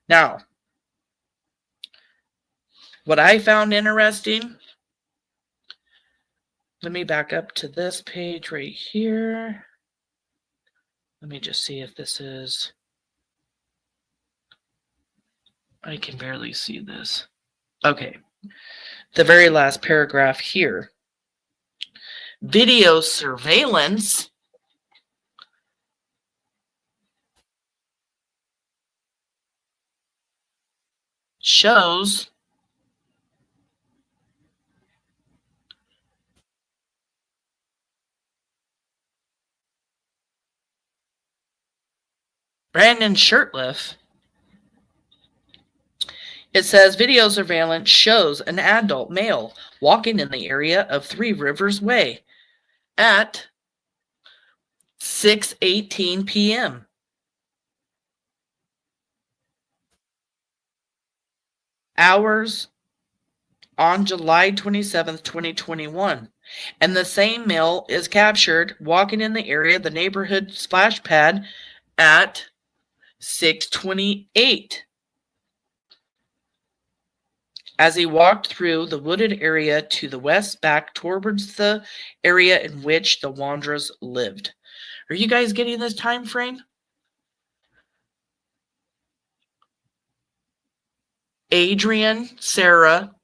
Now, what I found interesting, let me back up to this page right here. Let me just see if this is, I can barely see this. Okay, the very last paragraph here. Video surveillance shows Brandon Shurtliff. It says video surveillance shows an adult male walking in the area of Three Rivers Way at 6:18 p.m. Hours on July 27th, 2021. And the same male is captured walking in the area of the neighborhood splash pad at 6:28. As he walked through the wooded area to the west back towards the area in which the Wondras lived. Are you guys getting this time frame? Adrian, Sarah,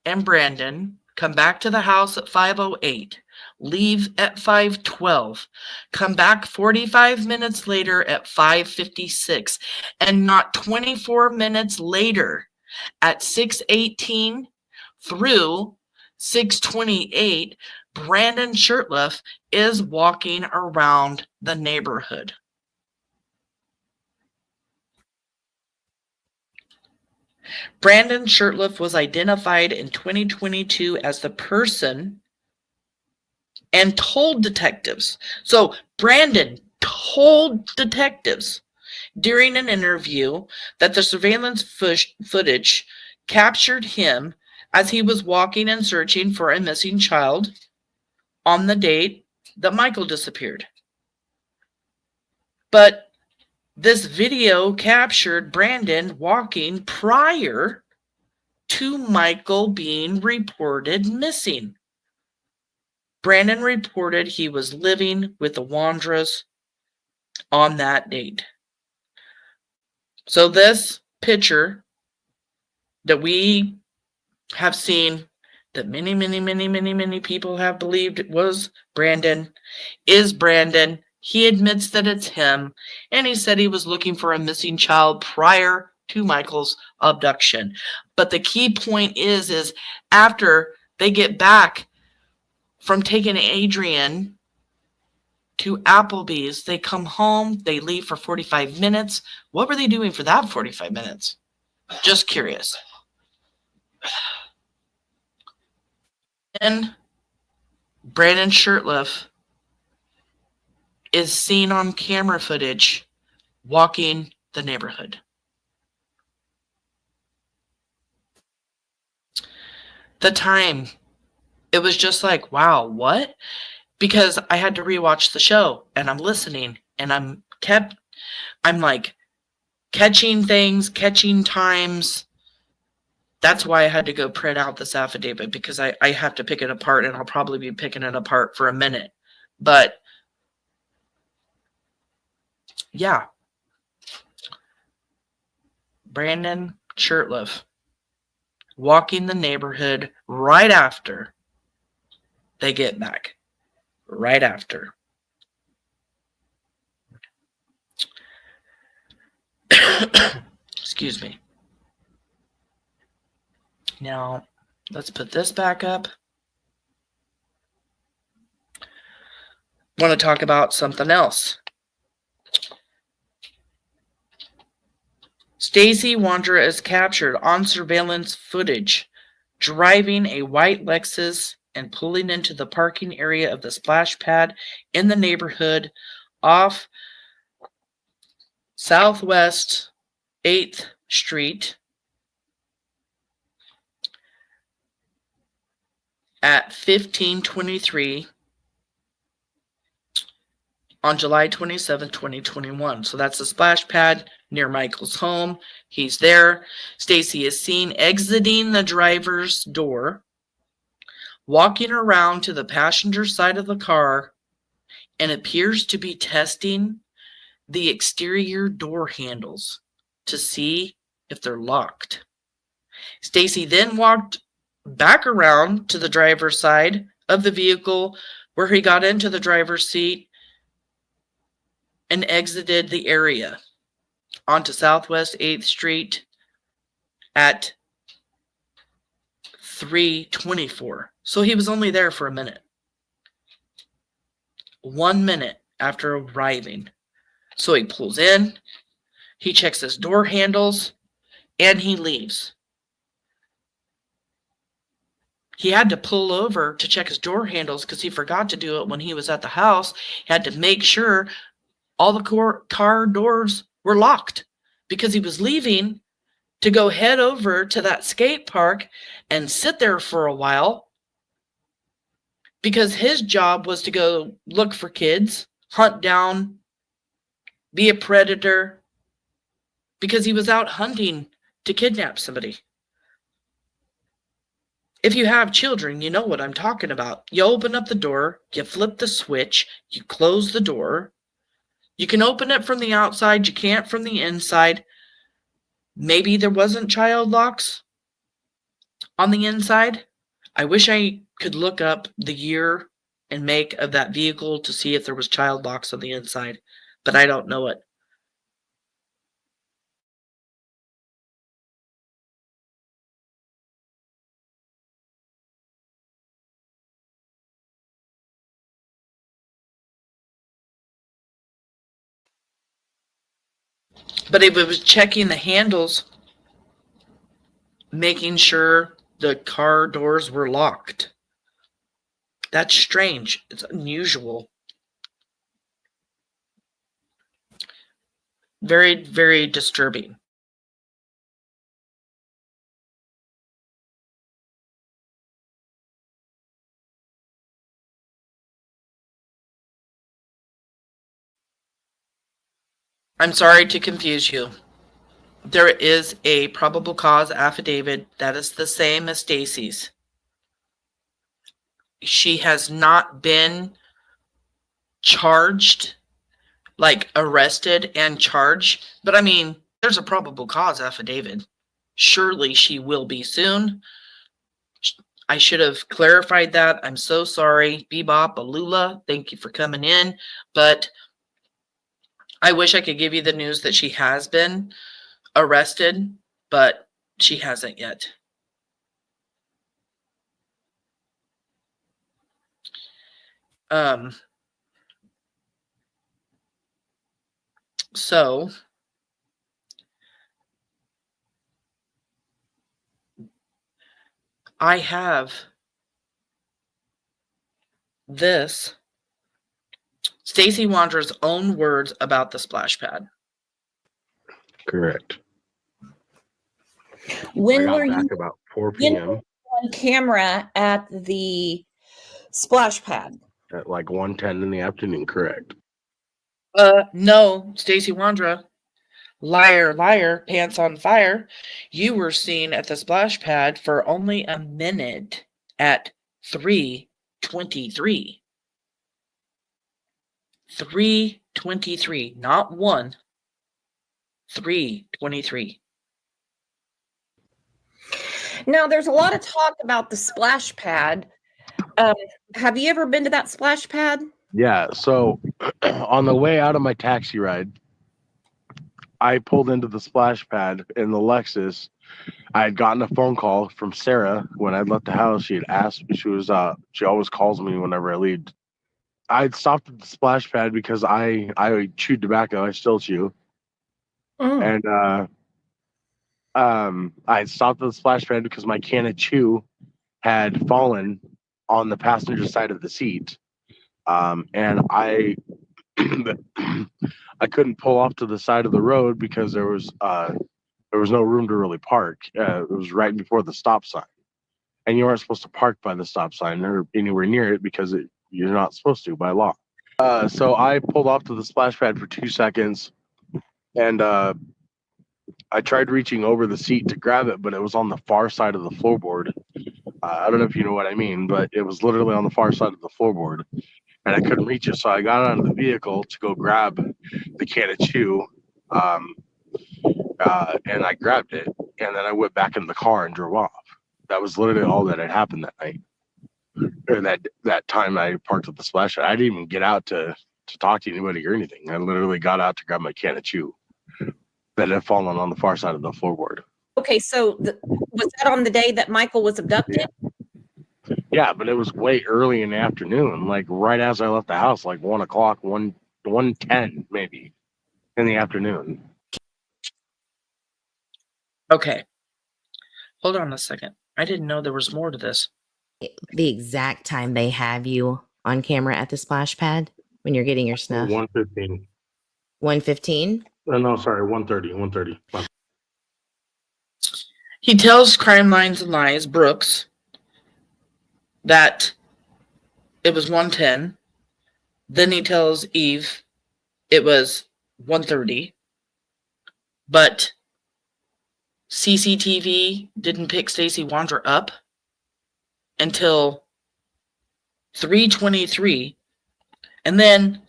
and Brandon come back to the house at 5:08, leave at 5:12, come back 45 minutes later at 5:56, and not 24 minutes later at 6:18 through 6:28, Brandon Shurtliff is walking around the neighborhood. Brandon Shurtliff was identified in 2022 as the person and told detectives. So Brandon told detectives during an interview that the surveillance footage captured him as he was walking and searching for a missing child on the date that Michael disappeared. But this video captured Brandon walking prior to Michael being reported missing. Brandon reported he was living with the Wondras on that date. So this picture that we have seen, that many people have believed it was Brandon, is Brandon. He admits that it's him, and he said he was looking for a missing child prior to Michael's abduction. But the key point is after they get back from taking Adrian to Applebee's, they come home, they leave for 45 minutes. What were they doing for that 45 minutes? Just curious. And Brandon Shurtliff is seen on camera footage walking the neighborhood. The time, it was just like, wow, what? Because I had to rewatch the show, and I'm listening, and I'm like catching things, catching times. That's why I had to go print out this affidavit, because I have to pick it apart, and I'll probably be picking it apart for a minute. But yeah, Brandon Shurtliff walking the neighborhood right after they get back. Right after. Excuse me. Now, let's put this back up. I want to talk about something else. Stacey Wondra is captured on surveillance footage driving a white Lexus and pulling into the parking area of the splash pad in the neighborhood off Southwest 8th Street at 1523 on July 27, 2021. So that's the splash pad near Michael's home. He's there. Stacey is seen exiting the driver's door, walking around to the passenger side of the car, and appears to be testing the exterior door handles to see if they're locked. Stacey then walked back around to the driver's side of the vehicle where he got into the driver's seat and exited the area onto Southwest 8th Street at 3:24. So he was only there for a minute. 1 minute after arriving. So he pulls in, he checks his door handles, and he leaves. He had to pull over to check his door handles because he forgot to do it when he was at the house. He had to make sure all the car doors were locked because he was leaving to go head over to that skate park and sit there for a while because his job was to go look for kids, hunt down, be a predator, because he was out hunting to kidnap somebody. If you have children, you know what I'm talking about. You open up the door, you flip the switch, you close the door. You can open it from the outside, you can't from the inside. Maybe there wasn't child locks on the inside. I wish I could look up the year and make of that vehicle to see if there was child locks on the inside, but I don't know it. But if it was checking the handles making sure the car doors were locked. That's strange. It's unusual. Very, very disturbing. I'm sorry to confuse you. There is a probable cause affidavit that is the same as Stacey's. She has not been charged, like arrested and charged, but I mean, there's a probable cause affidavit. Surely she will be soon. I should have clarified that. I'm so sorry. Bebop, Alula, thank you for coming in. But I wish I could give you the news that she has been arrested, but she hasn't yet. So I have this, Stacey Wondra's own words about the splash pad. Correct. When I were got you back about 4 p.m. on camera at the splash pad? at like 1:10 in the afternoon, correct? No, Stacey Wondra. Liar, liar, pants on fire. You were seen at the splash pad for only a minute at 3:23. 3:23, not 1. 3:23. Now, there's a lot of talk about the splash pad. Have you ever been to that splash pad? Yeah, so on the way out of my taxi ride, I pulled into the splash pad in the Lexus. I had gotten a phone call from Sarah when I'd left the house. She had asked me, she always calls me whenever I leave. I had stopped at the splash pad because I chewed tobacco. I still chew. And I had stopped at the splash pad because my can of chew had fallen on the passenger side of the seat. And I I couldn't pull off to the side of the road because there was no room to really park. It was right before the stop sign, and you aren't supposed to park by the stop sign or anywhere near it because you're not supposed to by law. So I pulled off to the splash pad for 2 seconds, and I tried reaching over the seat to grab it, but it was on the far side of the floorboard. I don't know if you know what I mean, but it was literally on the far side of the floorboard, and I couldn't reach it. So I got out of the vehicle to go grab the can of chew, and I grabbed it, and then I went back in the car and drove off. That was literally all that had happened that night, or that time I parked at the splash pad. I didn't even get out to talk to anybody or anything. I literally got out to grab my can of chew that had fallen on the far side of the floorboard. Okay, so was that on the day that Michael was abducted? Yeah, but it was way early in the afternoon, like right as I left the house, like 1 o'clock, 1:10 maybe in the afternoon. Okay. Hold on a second. I didn't know there was more to this. The exact time they have you on camera at the splash pad when you're getting your snuff? 1:15. 1:15? No, sorry, 1:30. 1:30. He tells Crime Lines and Lies, Brooks, that it was 1:10. Then he tells Eve it was 1:30. But CCTV didn't pick Stacey Wondra up until 3:23. And then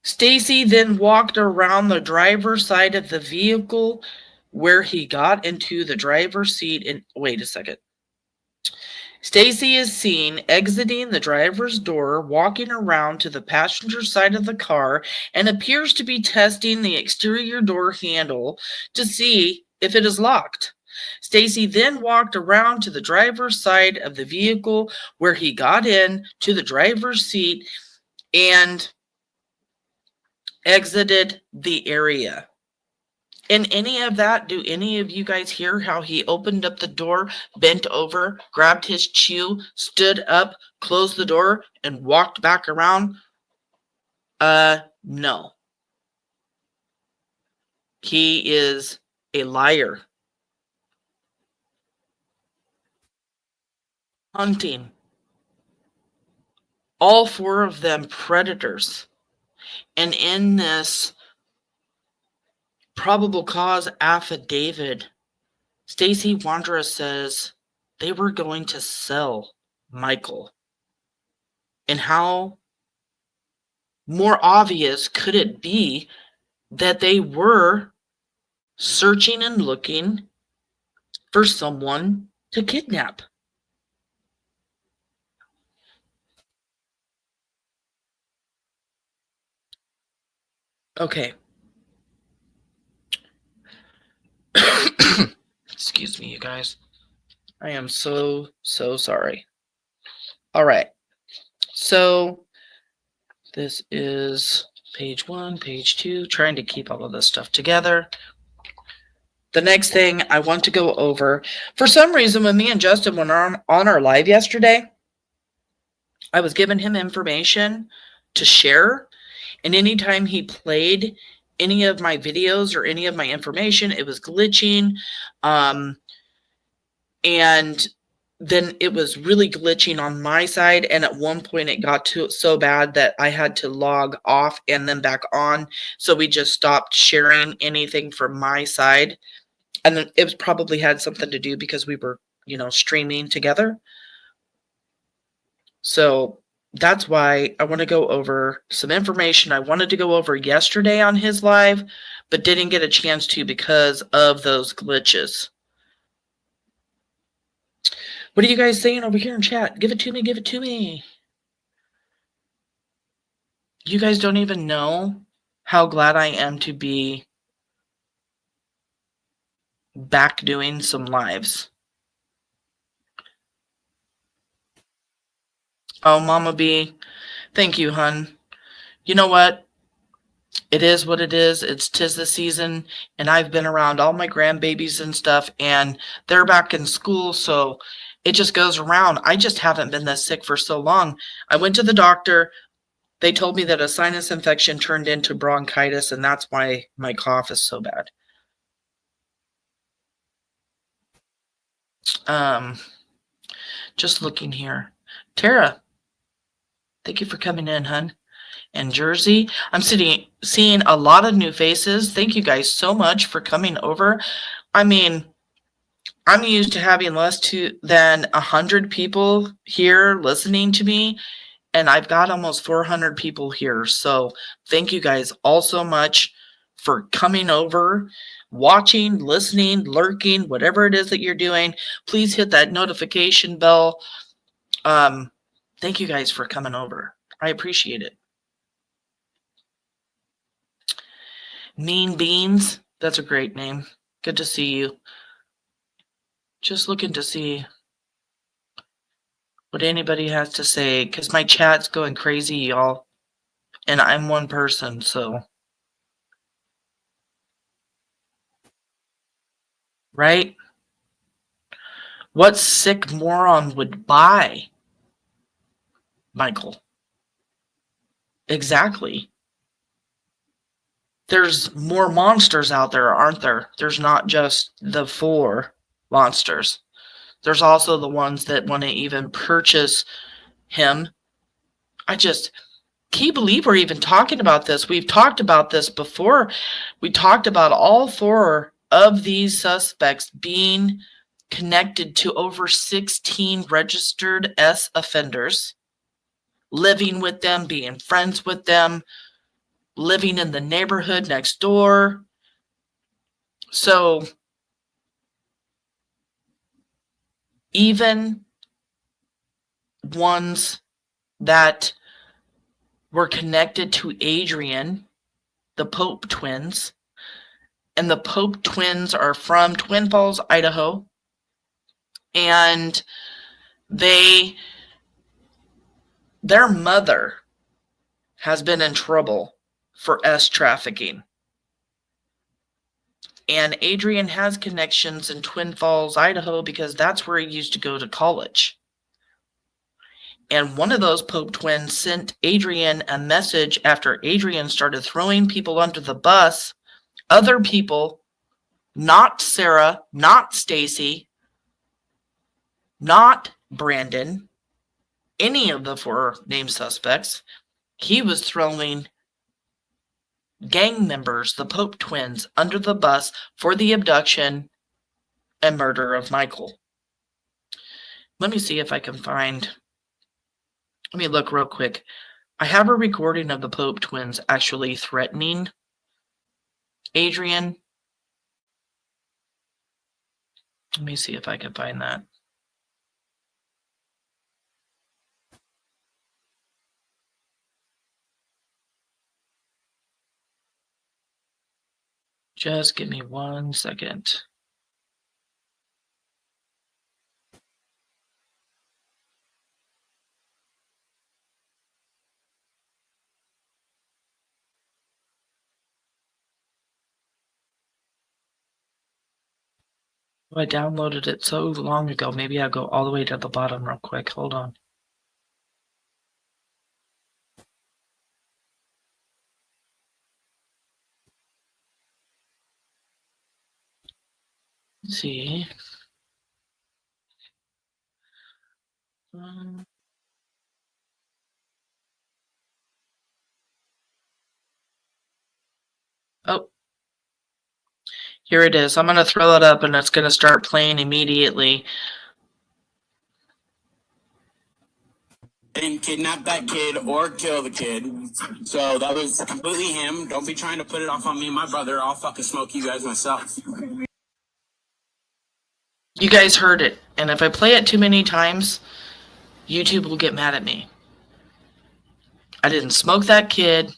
Stacey then walked around the driver's side of the vehicle where he got into the driver's seat. And wait a second. Stacey is seen exiting the driver's door, walking around to the passenger side of the car, and appears to be testing the exterior door handle to see if it is locked. Stacey then walked around to the driver's side of the vehicle where he got in to the driver's seat and exited the area. In any of that, do any of you guys hear how he opened up the door, bent over, grabbed his shoe, stood up, closed the door, and walked back around? No. He is a liar. Hunting. All four of them predators. And in this probable cause affidavit, Stacey Wondra says they were going to sell Michael. And how more obvious could it be that they were searching and looking for someone to kidnap? Okay. Excuse me, you guys. I am so sorry. All right. So this is page 1, page 2, trying to keep all of this stuff together. The next thing I want to go over, for some reason, when me and Justin went on our live yesterday, I was giving him information to share, and anytime he played any of my videos or any of my information, it was glitching. And then it was really glitching on my side. And at one point it got so bad that I had to log off and then back on. So we just stopped sharing anything from my side. And then it was probably had something to do because we were, streaming together. So that's why I want to go over some information I wanted to go over yesterday on his live, but didn't get a chance to because of those glitches. What are you guys saying over here in chat? Give it to me, give it to me. You guys don't even know how glad I am to be back doing some lives. Oh, Mama B, thank you, hun. You know what? It is what it is. It's 'tis the season, and I've been around all my grandbabies and stuff, and they're back in school, so it just goes around. I just haven't been this sick for so long. I went to the doctor. They told me that a sinus infection turned into bronchitis, and that's why my cough is so bad. Just looking here. Tara, thank you for coming in, hun. And Jersey, I'm seeing a lot of new faces. Thank you guys so much for coming over. I mean, I'm used to having less than 100 people here listening to me, and I've got almost 400 people here. So thank you guys all so much for coming over, watching, listening, lurking, whatever it is that you're doing. Please hit that notification bell. Thank you guys for coming over. I appreciate it. Mean Beans, that's a great name. Good to see you. Just looking to see what anybody has to say, because my chat's going crazy, y'all. And I'm one person, so. Right? What sick moron would buy Michael? Exactly. There's more monsters out there, aren't there? There's not just the 4 monsters. There's also the ones that want to even purchase him. Can you believe we're even talking about this? We've talked about this before. We talked about all 4 of these suspects being connected to over 16 registered S offenders, living with them, being friends with them, living in the neighborhood next door. So even ones that were connected to Adrian, the Pope twins, and the Pope twins are from Twin Falls, Idaho, and their mother has been in trouble for S trafficking. And Adrian has connections in Twin Falls, Idaho, because that's where he used to go to college. And one of those Pope twins sent Adrian a message after Adrian started throwing people under the bus, other people, not Sarah, not Stacey, not Brandon, any of the 4 named suspects. He was throwing gang members, the Pope twins, under the bus for the abduction and murder of Michael. Let me see if I can find, let me look real quick. I have a recording of the Pope twins actually threatening Adrian. Let me see if I can find that. Just give me 1 second. I downloaded it so long ago. Maybe I'll go all the way to the bottom real quick. Hold on. Let's see. Oh, here it is. I'm going to throw it up and it's going to start playing immediately. Didn't kidnap that kid or kill the kid. So that was completely him. Don't be trying to put it off on me and my brother. I'll fucking smoke you guys myself. You guys heard it. And if I play it too many times, YouTube will get mad at me. I didn't smoke that kid.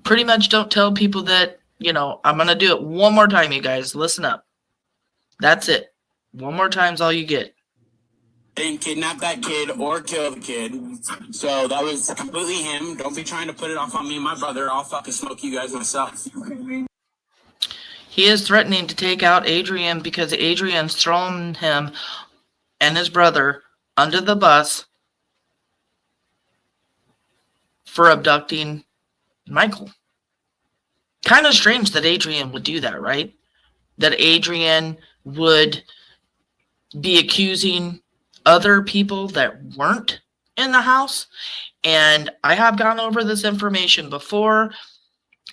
Pretty much don't tell people that, I'm going to do it one more time, you guys. Listen up. That's it. One more time's all you get. Didn't kidnap that kid or kill the kid. So that was completely him. Don't be trying to put it off on me and my brother. I'll fucking smoke you guys myself. He is threatening to take out Adrian because Adrian's thrown him and his brother under the bus for abducting Michael. Kind of strange that Adrian would do that, right? That Adrian would be accusing other people that weren't in the house. And I have gone over this information before.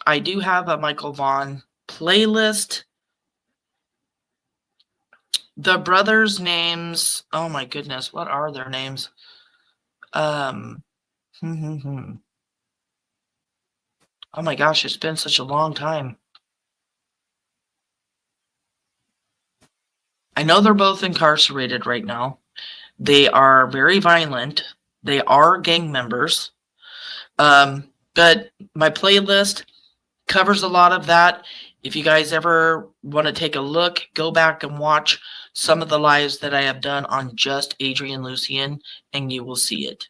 I do have a Michael Vaughn playlist. The brothers' names, oh my goodness, what are their names? Oh my gosh, it's been such a long time. I know they're both incarcerated right now. They are very violent. They are gang members. But my playlist covers a lot of that. If you guys ever want to take a look, go back and watch some of the lives that I have done on just Adrian Lucien, and you will see it.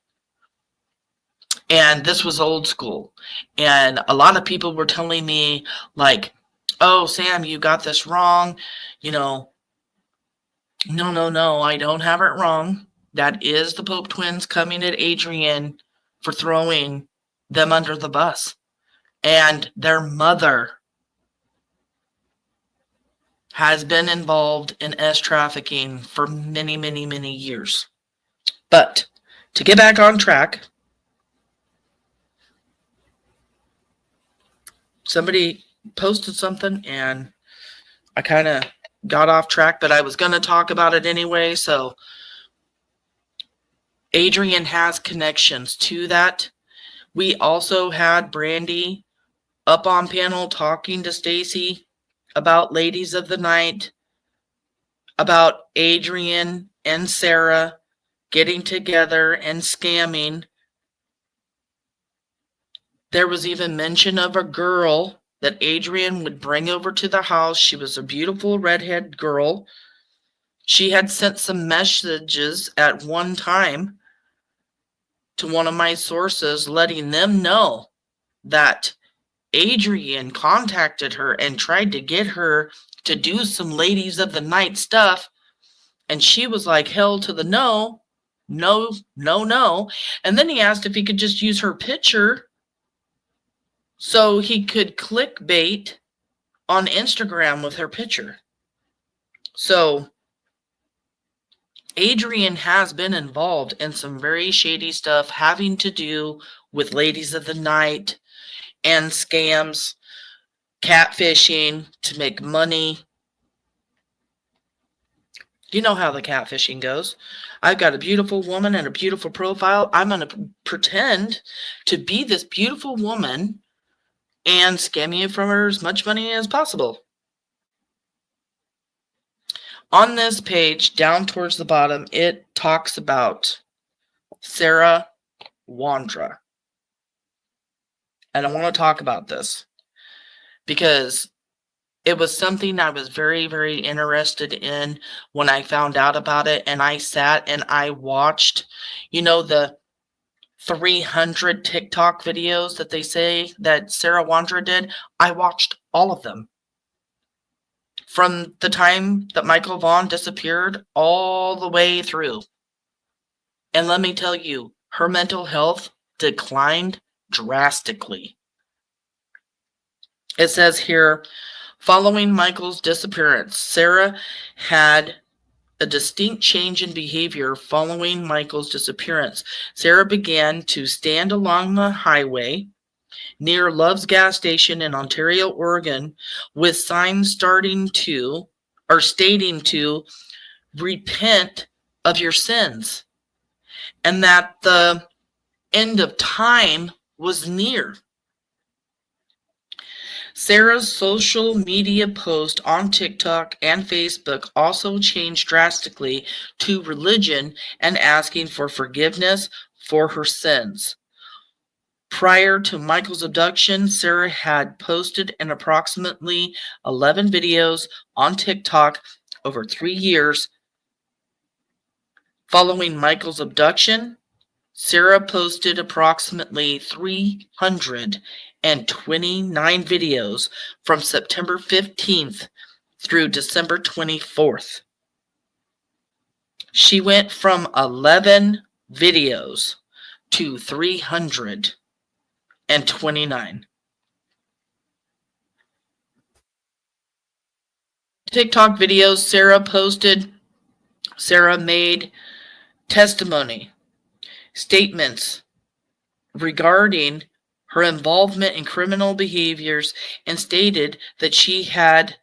And this was old school. And a lot of people were telling me, like, oh, Sam, you got this wrong. No, I don't have it wrong. That is the Pope twins coming at Adrian for throwing them under the bus. And their mother has been involved in trafficking for many, many, many years. But to get back on track, somebody posted something and I kind of got off track, but I was going to talk about it anyway. So Adrian has connections to that. We also had Brandy up on panel talking to Stacey about Ladies of the Night, about Adrian and Sarah getting together and scamming. There was even mention of a girl that Adrian would bring over to the house. She was a beautiful redhead girl. She had sent some messages at one time to one of my sources letting them know that Adrian contacted her and tried to get her to do some ladies of the night stuff. And she was like, hell to the no, no, no, no. And then he asked if he could just use her picture so he could clickbait on Instagram with her picture. So Adrian has been involved in some very shady stuff having to do with ladies of the night and scams, catfishing to make money. You know how the catfishing goes. I've got a beautiful woman and a beautiful profile. I'm going to pretend to be this beautiful woman and scam you from her as much money as possible. On this page, down towards the bottom, it talks about Sarah Wondra. And I want to talk about this because it was something I was very, very interested in when I found out about it. And I sat and I watched, the 300 TikTok videos that they say that Sarah Wondra did. I watched all of them. From the time that Michael Vaughn disappeared all the way through. And let me tell you, her mental health declined drastically. It says here, following Michael's disappearance, Sarah had a distinct change in behavior following Michael's disappearance. Sarah began to stand along the highway near Love's gas station in Ontario, Oregon, with signs stating to repent of your sins, and that the end of time was near. Sarah's social media post on TikTok and Facebook also changed drastically to religion and asking for forgiveness for her sins. Prior to Michael's abduction, Sarah had posted an approximately 11 videos on TikTok over 3 years. Following Michael's abduction, Sarah posted approximately 329 videos from September 15th through December 24th. She went from 11 videos to 329. TikTok videos Sarah made testimony statements regarding her involvement in criminal behaviors and stated that she had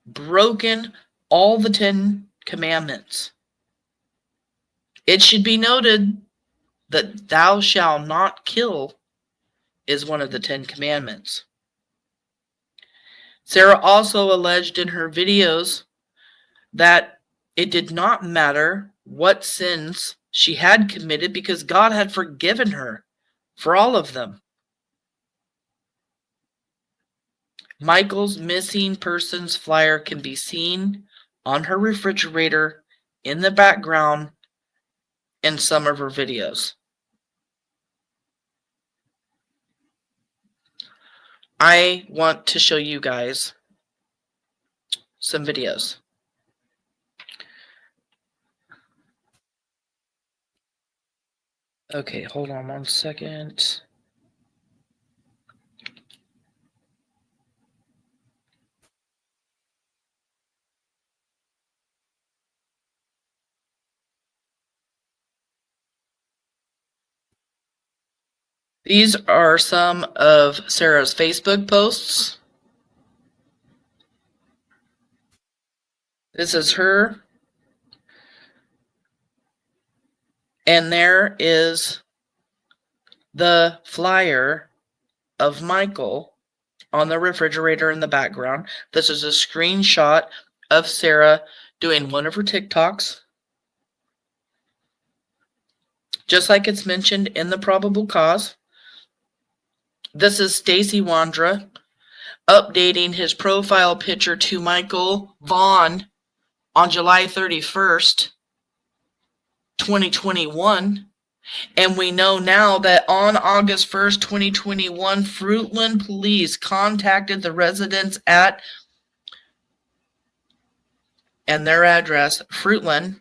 broken all the 10 commandments. It should be noted that thou shalt not kill is one of the 10 commandments. Sarah also alleged in her videos that it did not matter what sins she had committed because God had forgiven her for all of them. Michael's missing persons flyer can be seen on her refrigerator in the background in some of her videos. I want to show you guys some videos. Okay, hold on 1 second. These are some of Sarah's Facebook posts. This is her. And there is the flyer of Michael on the refrigerator in the background. This is a screenshot of Sarah doing one of her TikToks. Just like it's mentioned in the probable cause. This is Stacey Wondra updating his profile picture to Michael Vaughn on July 31st, 2021. And we know now that on August 1st, 2021, Fruitland police contacted the residents at and their address, Fruitland,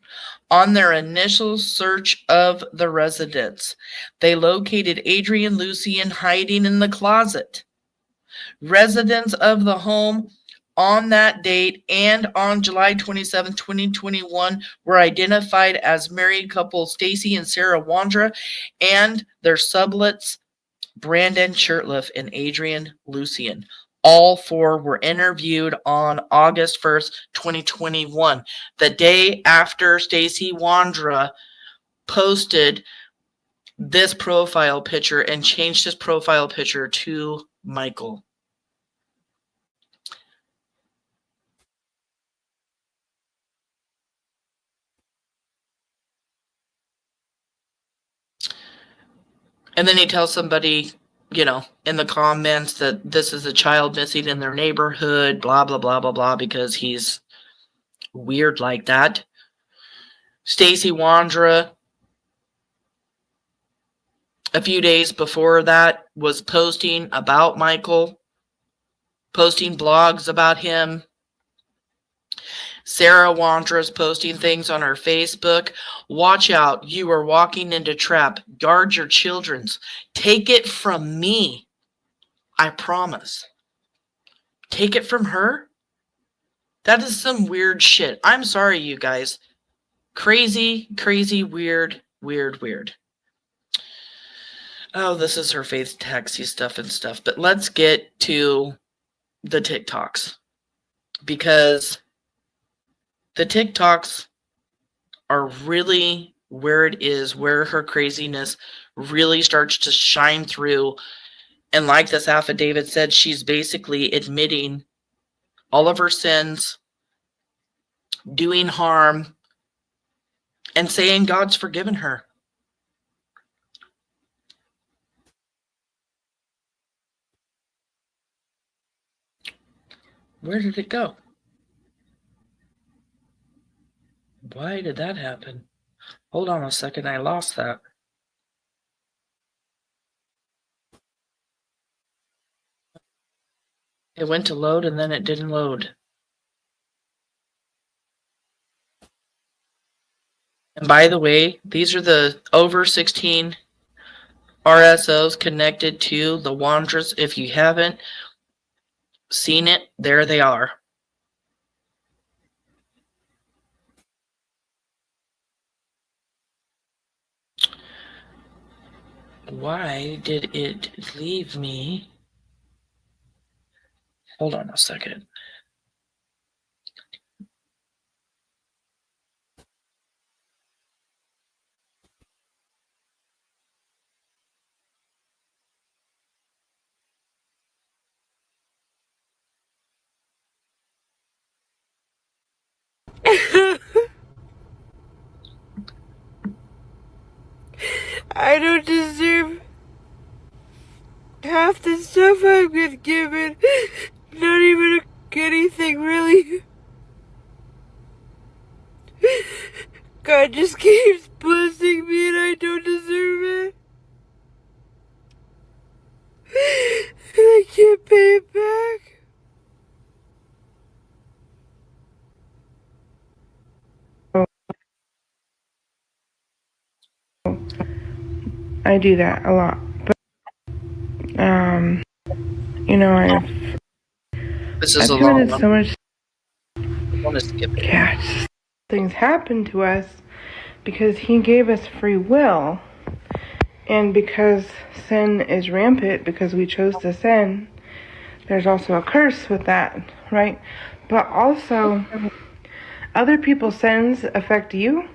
on their initial search of the residence. They located Adrian Lucian hiding in the closet. Residents of the home on that date and on July 27, 2021 were identified as married couple Stacey and Sarah Wondra and their sublets Brandon Shurtliff and Adrian Lucian. All four were interviewed on August 1st, 2021, the day after Stacey Wondra posted this profile picture and changed his profile picture to Michael. And then he tells somebody, you know, in the comments that this is a child missing in their neighborhood, blah, blah, blah, blah, blah, because he's weird like that. Stacey Wondra, a few days before that, was posting about Michael, posting blogs about him. Sarah Wondra is posting things on her Facebook. Watch out, you are walking into trap. Guard your children's. Take it from me. I promise. Take it from her? That is some weird shit. I'm sorry, you guys. Crazy, crazy, weird, weird, weird. Oh, this is her faith taxi stuff and stuff. But let's get to the TikToks. Because the TikToks are really where it is, where her craziness really starts to shine through. And like this affidavit said, she's basically admitting all of her sins, doing harm, and saying God's forgiven her. Where did it go? Why did that happen? Hold on a second, I lost that. It went to load and then it didn't load. And by the way, these are the over 16 RSOs connected to the Wondras. If you haven't seen it, there they are. Why did it leave me? Hold on a second. I don't deserve half the stuff I've been given. Not even anything, really. God just keeps blessing me and I don't deserve it. And I can't pay it back. I do that a lot, but you know, I've committed so much. Yeah, just, things happen to us because He gave us free will, and because sin is rampant, because we chose to sin. There's also a curse with that, right? But also, other people's sins affect you,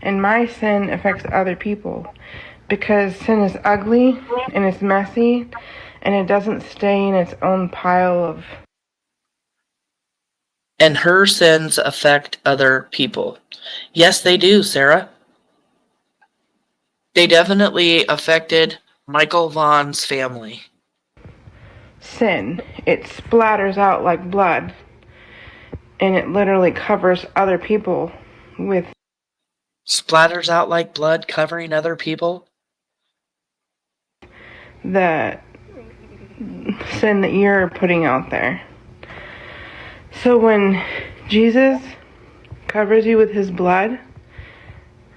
and my sin affects other people. Because sin is ugly, and it's messy, and it doesn't stay in its own pile of... And her sins affect other people. Yes, they do, Sarah. They definitely affected Michael Vaughn's family. Sin. It splatters out like blood, and it literally covers other people with... Splatters out like blood covering other people. That sin that you're putting out there. So when Jesus covers you with his blood,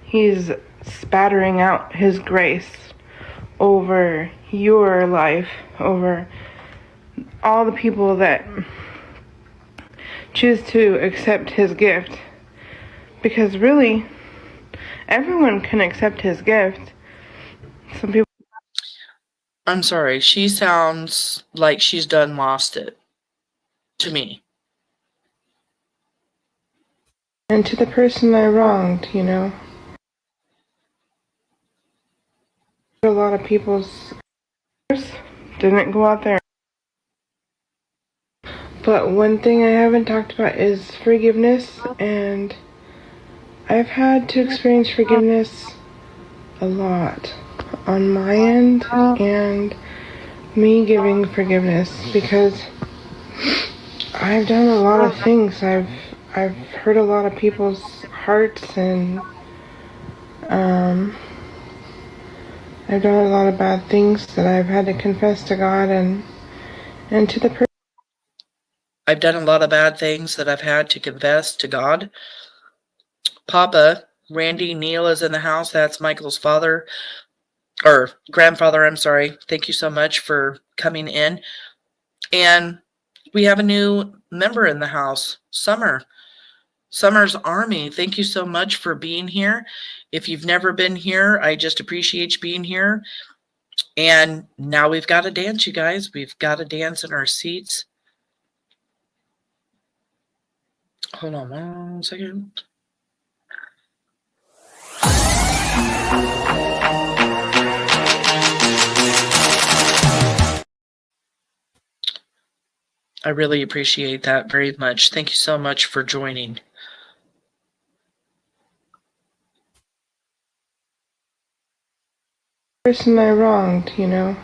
he's spattering out his grace over your life, over all the people that choose to accept his gift. Because really, everyone can accept his gift. Some people. I'm sorry, she sounds like she's done lost it to me. And to the person I wronged, you know. A lot of people's didn't go out there. But one thing I haven't talked about is forgiveness, and I've had to experience forgiveness a lot on my end, and me giving forgiveness, because I've done a lot of things. I've hurt a lot of people's hearts, and I've done a lot of bad things that I've had to confess to God and to the person. I've done a lot of bad things that I've had to confess to God. Papa, Randy Neal is in the house. That's Michael's father, or grandfather, I'm sorry. Thank you so much for coming in. And we have a new member in the house, Summer. Summer's Army, thank you so much for being here. If you've never been here, I just appreciate you being here. And now we've got to dance, you guys. We've got to dance in our seats. Hold on 1 second. I really appreciate that very much. Thank you so much for joining. Person I wronged, you know.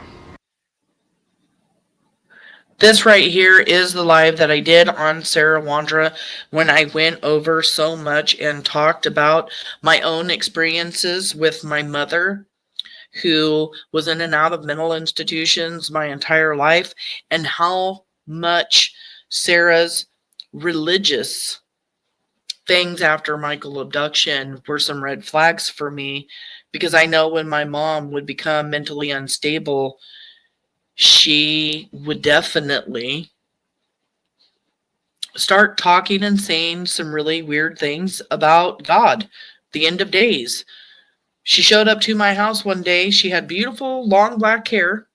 This right here is the live that I did on Sarah Wondra when I went over so much and talked about my own experiences with my mother, who was in and out of mental institutions my entire life, and how much Sarah's religious things after Michael abduction were some red flags for me, because I know when my mom would become mentally unstable, she would definitely start talking and saying some really weird things about God, the end of days. She showed up to my house one day. She had beautiful long black hair,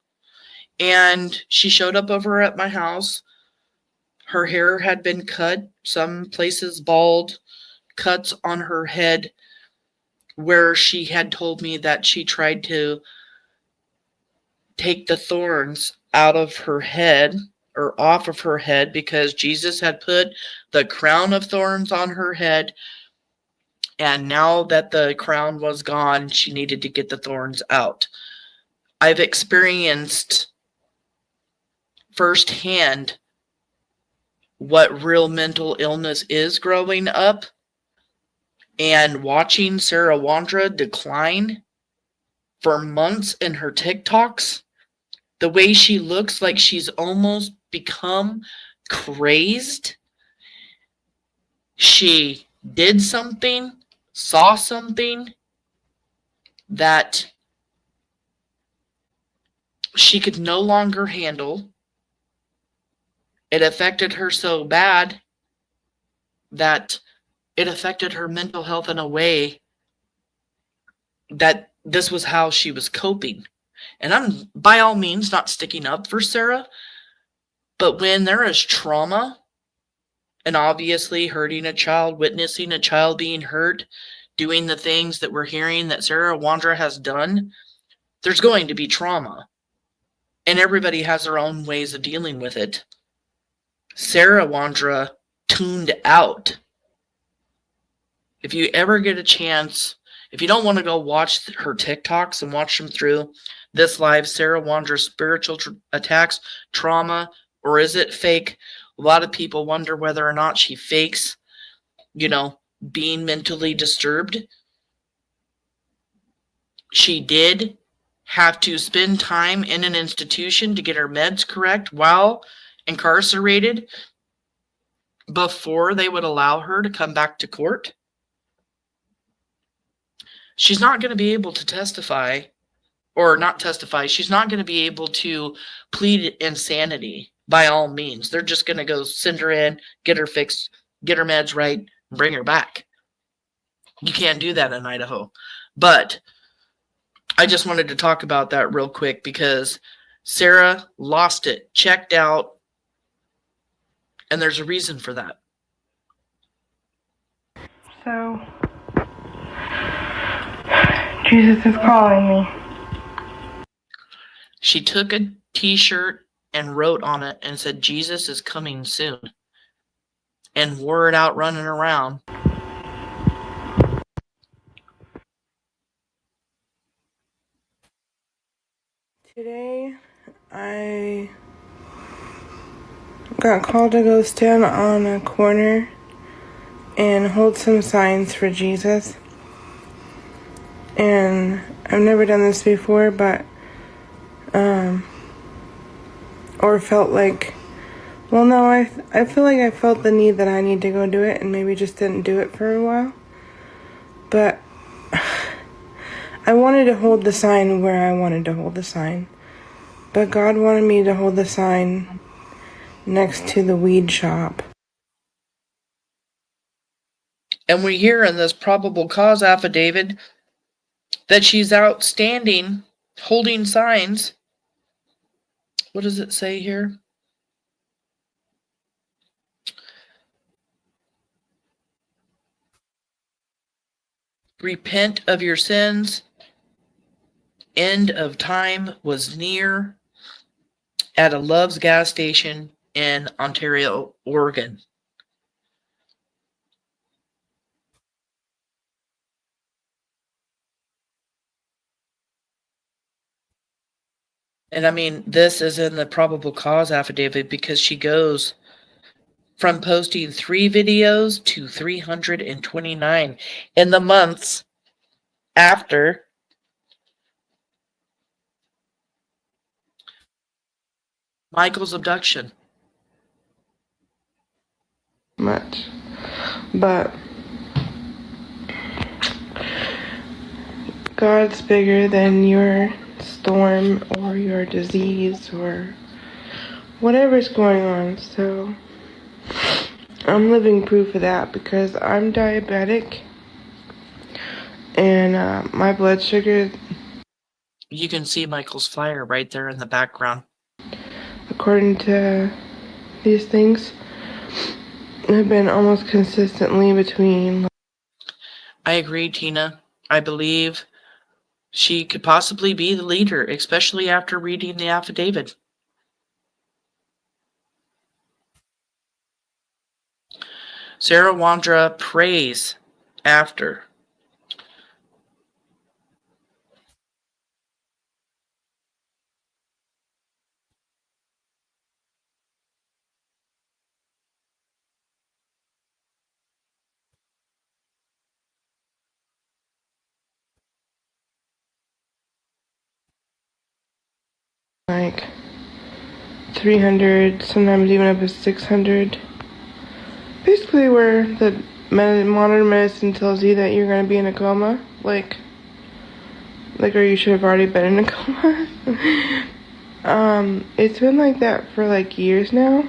and she showed up over at my house. Her hair had been cut, some places bald, cuts on her head, where she had told me that she tried to take the thorns out of her head, or off of her head, because Jesus had put the crown of thorns on her head, and now that the crown was gone, she needed to get the thorns out. I've experienced firsthand what real mental illness is growing up, and watching Sarah Wondra decline for months in her TikToks. The way she looks like she's almost become crazed. She did something, saw something that she could no longer handle. It affected her so bad that it affected her mental health in a way that this was how she was coping. And I'm by all means not sticking up for Sarah, but when there is trauma, and obviously hurting a child, witnessing a child being hurt, doing the things that we're hearing that Sarah Wondra has done, there's going to be trauma. And everybody has their own ways of dealing with it. Sarah Wondra tuned out. If you ever get a chance, if you don't want to go watch her TikToks and watch them through this live, Sarah Wondra's spiritual attacks, trauma, or is it fake? A lot of people wonder whether or not she fakes, being mentally disturbed. She did have to spend time in an institution to get her meds correct while incarcerated before they would allow her to come back to court. She's not going to be able to testify, or not testify. She's not going to be able to plead insanity by all means. They're just going to go send her in, get her fixed, get her meds right, and bring her back. You can't do that in Idaho. But I just wanted to talk about that real quick because Sarah lost it, checked out, and there's a reason for that. So, Jesus is calling me. She took a t-shirt and wrote on it and said, "Jesus is coming soon," and wore it out running around. Today, I got called to go stand on a corner and hold some signs for Jesus. And I've never done this before, but, or felt like, well, no, I feel like I felt the need that I need to go do it and maybe just didn't do it for a while. But I wanted to hold the sign where I wanted to hold the sign. But God wanted me to hold the sign next to the weed shop. And we hear in this probable cause affidavit that she's outstanding holding signs. What does it say here? Repent of your sins. End of time was near at a Love's gas station in Ontario, Oregon. And I mean, this is in the probable cause affidavit because she goes from posting 3 videos to 329 in the months after Michael's abduction. Much. But God's bigger than your storm or your disease or whatever's going on. So I'm living proof of that because I'm diabetic and my blood sugar, You can see Michael's flyer right there in the background. according to these things, have been almost consistently between. I agree, Tina. I believe she could possibly be the leader, especially after reading the affidavit. Sarah Wondra prays after. Like 300, sometimes even up to 600. Basically where the modern medicine tells you that you're going to be in a coma. Like, or you should have already been in a coma. It's been like that for like years now.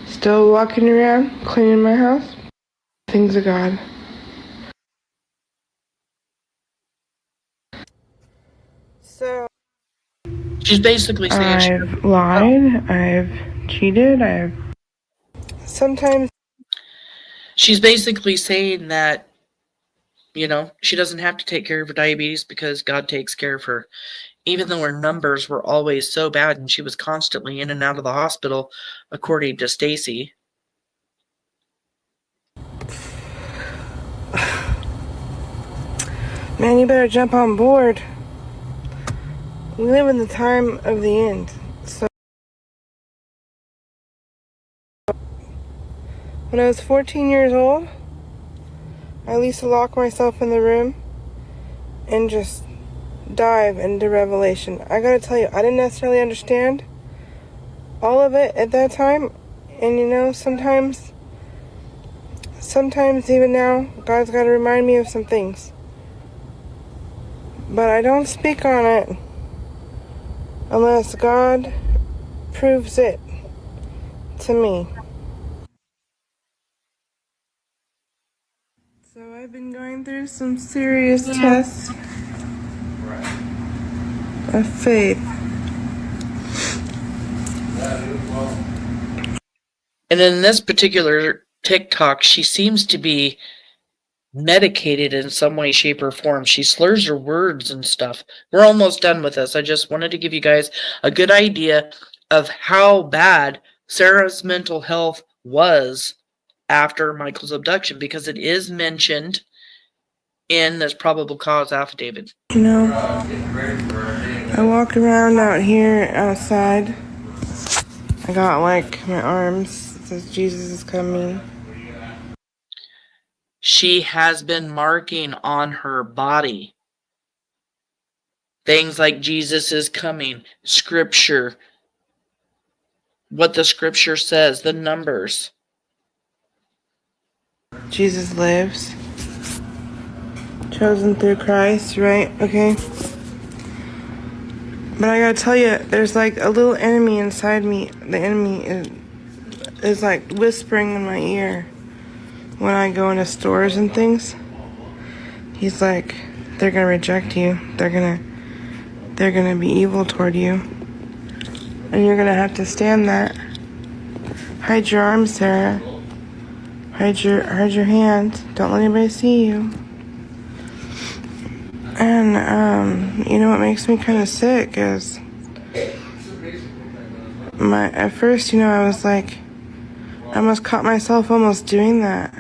Still walking around, cleaning my house. Things of God. So She's basically saying I've lied, I've cheated, sometimes she's basically saying that, she doesn't have to take care of her diabetes because God takes care of her. Even though her numbers were always so bad and she was constantly in and out of the hospital, according to Stacey. Man, you better jump on board. We live in the time of the end. So when I was 14 years old, at least lock myself in the room and just dive into Revelation. I gotta tell you, I didn't necessarily understand all of it at that time. And you know, sometimes even now, God's gotta remind me of some things. But I don't speak on it unless God proves it to me. So I've been going through some serious tests of faith. And in this particular TikTok, she seems to be medicated in some way, shape, or form. She slurs her words and stuff. We're almost done with this. I just wanted to give you guys a good idea of how bad Sarah's mental health was after Michael's abduction, because it is mentioned in this probable cause affidavit. You know, I walk around out here outside. I got like my arms. It says Jesus is coming. She has been marking on her body things like Jesus is coming, scripture, what the scripture says, the numbers. Jesus lives. Chosen through Christ, right? Okay. But I gotta tell you, there's like a little enemy inside me. The enemy is like whispering in my ear when I go into stores and things. He's like, they're gonna reject you. They're gonna be evil toward you. And you're gonna have to stand that. Hide your arms, Sarah. Hide your hand. Don't let anybody see you. And you know what makes me kind of sick is at first, you know, I was like, I almost caught myself almost doing that.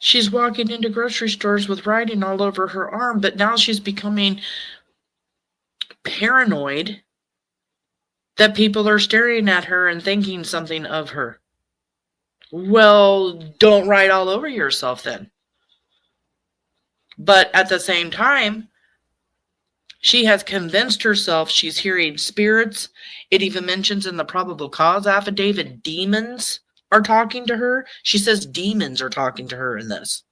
She's walking into grocery stores with writing all over her arm, but now she's becoming paranoid that people are staring at her and thinking something of her. Well, don't write all over yourself then. But at the same time, she has convinced herself she's hearing spirits. It even mentions in the probable cause affidavit, demons are talking to her. She says demons are talking to her in this.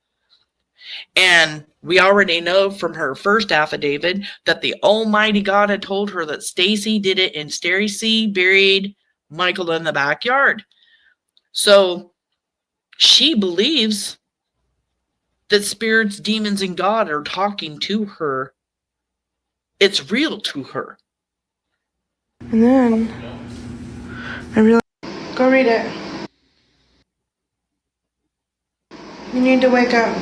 And we already know from her first affidavit that the Almighty God had told her that Stacey did it and Stacey buried Michael in the backyard. So she believes that spirits, demons, and God are talking to her. It's real to her. And then I realized, go read it. You need to wake up.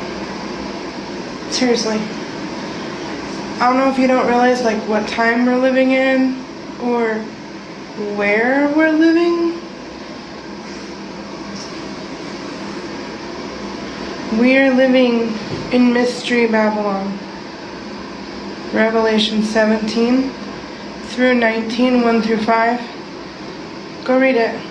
Seriously. I don't know if you don't realize like what time we're living in or where we're living. We are living in Mystery Babylon. Revelation 17 through 19, 1 through 5. Go read it.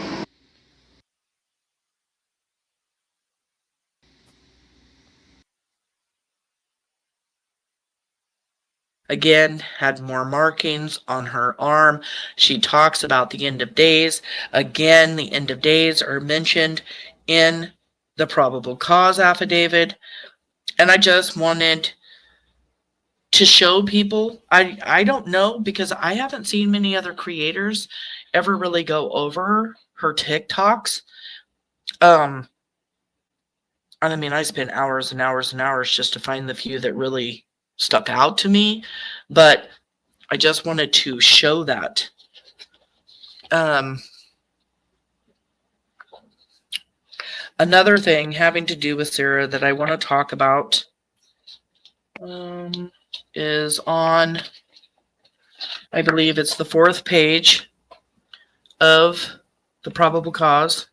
Again, had more markings on her arm. She talks about the end of days. Again, the end of days are mentioned in the probable cause affidavit. And I just wanted to show people, I don't know, because I haven't seen many other creators ever really go over her TikToks. I mean, I spent hours and hours and hours just to find the few that really stuck out to me, but I just wanted to show that. Another thing having to do with Sarah that I want to talk about is on, I believe it's the 4th page of the probable cause.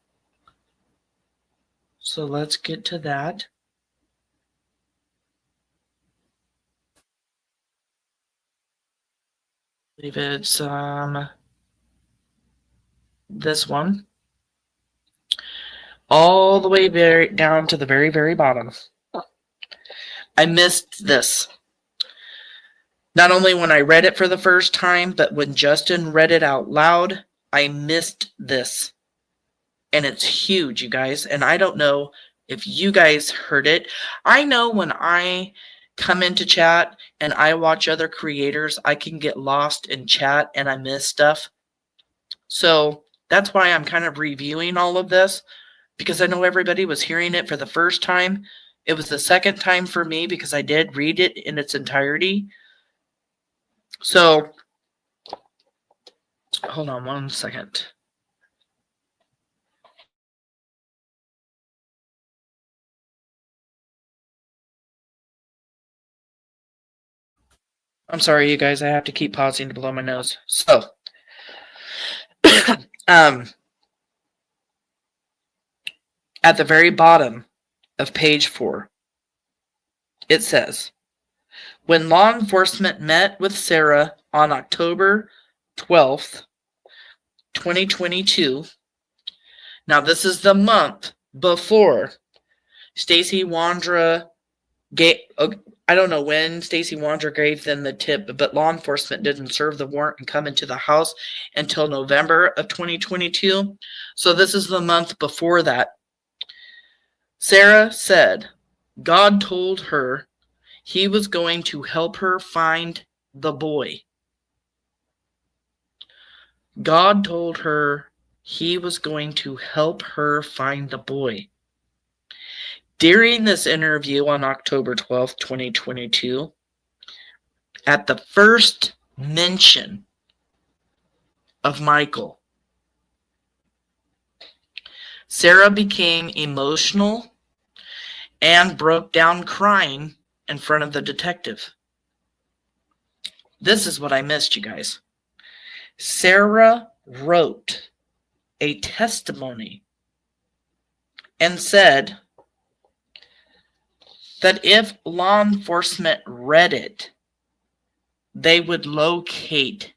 So let's get to that. I believe it's this one. all the way down to the very, very bottom. I missed this. Not only when I read it for the first time, but when Justin read it out loud, I missed this. And it's huge, you guys. And I don't know if you guys heard it. I know when I come into chat and I watch other creators, I can get lost in chat and I miss stuff. So that's why I'm kind of reviewing all of this, because I know everybody was hearing it for the first time. It was the second time for me because I did read it in its entirety. So, hold on one second. I'm sorry, you guys. I have to keep pausing to blow my nose. So, at the very bottom of page 4, it says, when law enforcement met with Sarah on October 12th, 2022, now this is the month before Stacey Wondra gave, I don't know when Stacey Wondra gave them the tip, but law enforcement didn't serve the warrant and come into the house until November of 2022. So this is the month before that. Sarah said God told her he was going to help her find the boy. God told her he was going to help her find the boy. During this interview on October 12th, 2022, at the first mention of Michael, Sarah became emotional and broke down crying in front of the detective. This is what I missed, you guys. Sarah wrote a testimony and said that if law enforcement read it, they would locate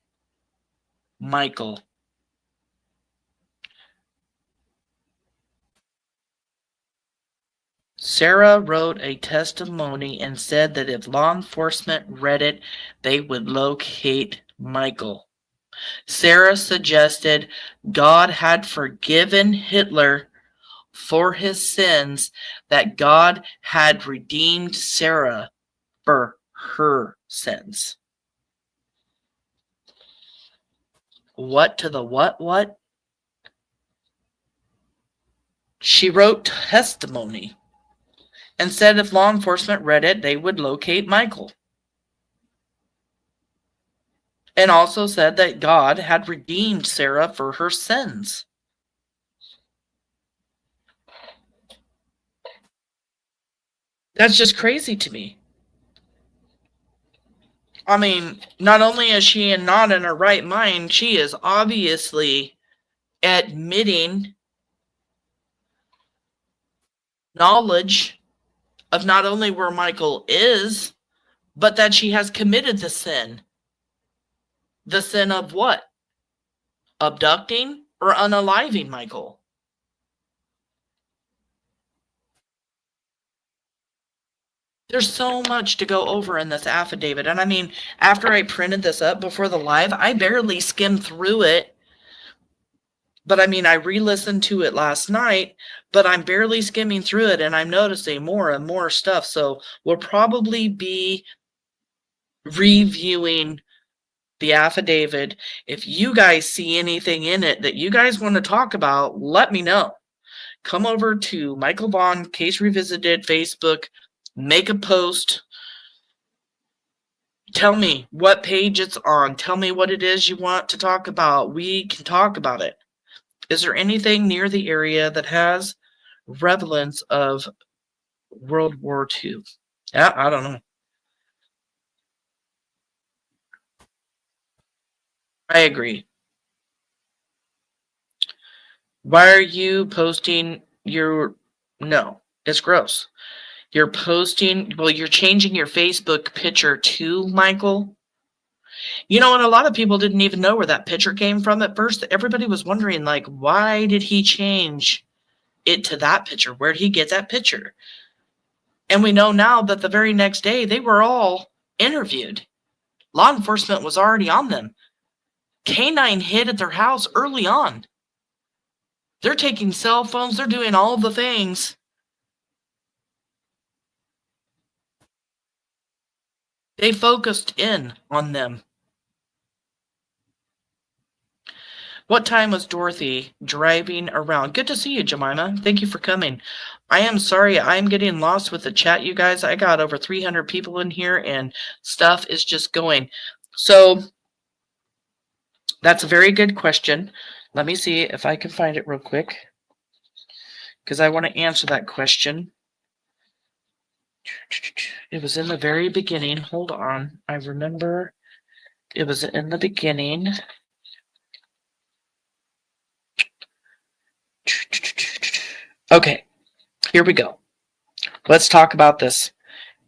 Michael. Sarah wrote a testimony and said that if law enforcement read it, they would locate Michael. Sarah suggested God had forgiven Hitler for his sins, that God had redeemed Sarah for her sins. What to the what? She wrote testimony and said if law enforcement read it, they would locate Michael. And also said that God had redeemed Sarah for her sins. That's just crazy to me. I mean, not only is she not in her right mind, she is obviously admitting knowledge of not only where Michael is, but that she has committed the sin. The sin of what? Abducting or unaliving Michael? There's so much to go over in this affidavit. And I mean, after I printed this up before the live, I barely skimmed through it. But I mean, I re-listened to it last night, but I'm barely skimming through it and I'm noticing more and more stuff. So we'll probably be reviewing the affidavit. If you guys see anything in it that you guys want to talk about, let me know. Come over to Michael Vaughn Case Revisited Facebook, make a post. Tell me what page it's on. Tell me what it is you want to talk about. We can talk about it. Is there anything near the area that has relevance of World War II? Yeah, I don't know. I agree. Why are you posting your... No, it's gross. You're posting... Well, you're changing your Facebook picture to Michael. You know, and a lot of people didn't even know where that picture came from at first. Everybody was wondering, like, why did he change it to that picture? Where did he get that picture? And we know now that the very next day they were all interviewed. Law enforcement was already on them. Canine hid at their house early on. They're taking cell phones. They're doing all the things. They focused in on them. What time was Dorothy driving around? Good to see you, Jemima. Thank you for coming. I am sorry I'm getting lost with the chat, you guys. I got over 300 people in here and stuff is just going. So that's a very good question. Let me see if I can find it real quick, because I want to answer that question. It was in the very beginning. Hold on. I remember it was in the beginning. Okay, here we go. Let's talk about this.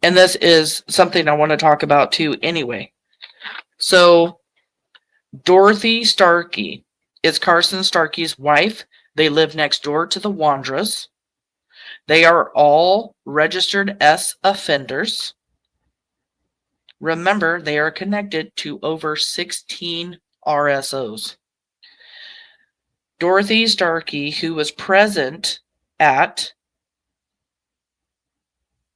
And this is something I want to talk about too anyway. So, Dorothy Starkey is Carson Starkey's wife. They live next door to the Wondras. They are all registered S offenders. Remember, they are connected to over 16 RSOs. Dorothy Starkey, who was present at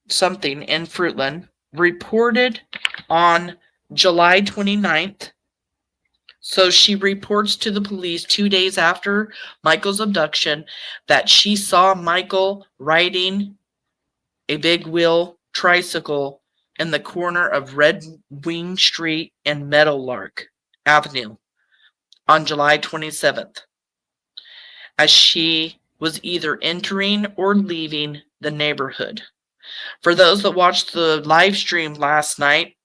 something in Fruitland, reported on July 29th. So she reports to the police 2 days after Michael's abduction that she saw Michael riding a big wheel tricycle in the corner of Red Wing Street and Meadowlark Avenue on July 27th, as she was either entering or leaving the neighborhood. For those that watched the live stream last night,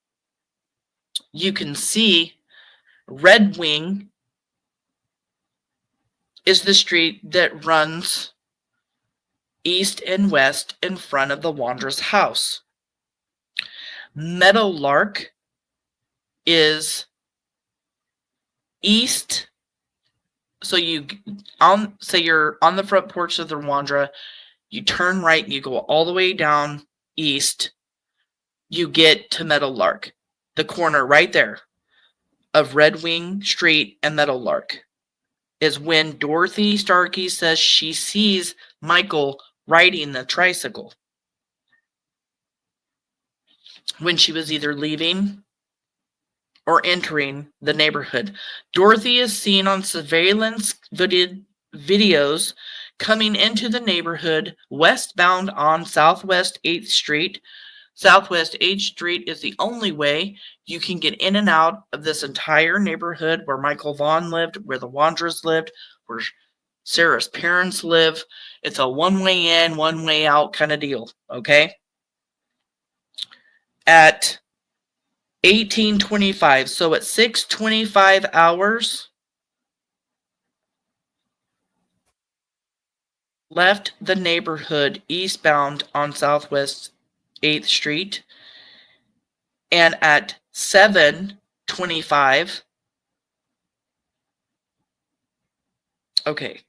you can see Red Wing is the street that runs east and west in front of the Wandra's house. Meadowlark is east. So you're on the front porch of the Wandra, you turn right and you go all the way down east. You get to Meadowlark, the corner right there of Red Wing Street and Meadowlark is when Dorothy Starkey says she sees Michael riding the tricycle when she was either leaving or entering the neighborhood. Dorothy is seen on surveillance videos coming into the neighborhood westbound on Southwest 8th Street. Southwest 8th Street is the only way you can get in and out of this entire neighborhood where Michael Vaughn lived, where the Wandras lived, where Sarah's parents live. It's a one-way in, one-way out kind of deal, okay? At 18:25, so at 6:25 hours, left the neighborhood eastbound on Southwest 8th Street, and at 7:25, okay,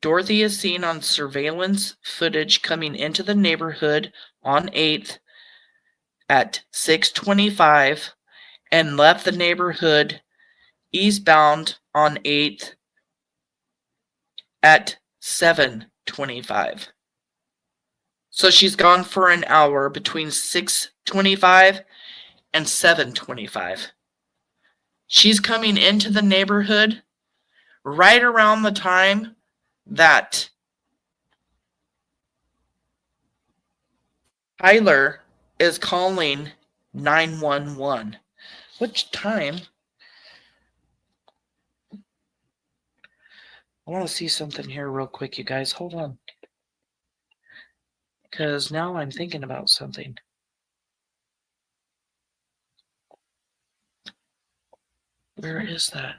Dorothy is seen on surveillance footage coming into the neighborhood on 8th at 6:25 and left the neighborhood eastbound on 8th at 7:25. So she's gone for an hour between 6:25 and 7:25. She's coming into the neighborhood right around the time that Tyler is calling 911. Which time? I want to see something here real quick, you guys. Hold on. Because now I'm thinking about something. Where is that?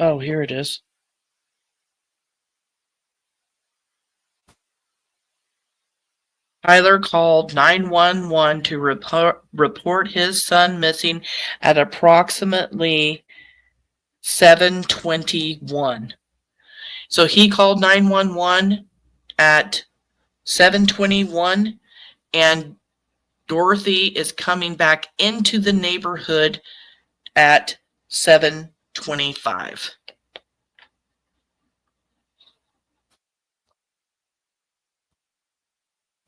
Oh, here it is. Tyler called 911 to report his son missing at approximately 7:21. So he called 911 at 7:21, and Dorothy is coming back into the neighborhood at 7:25.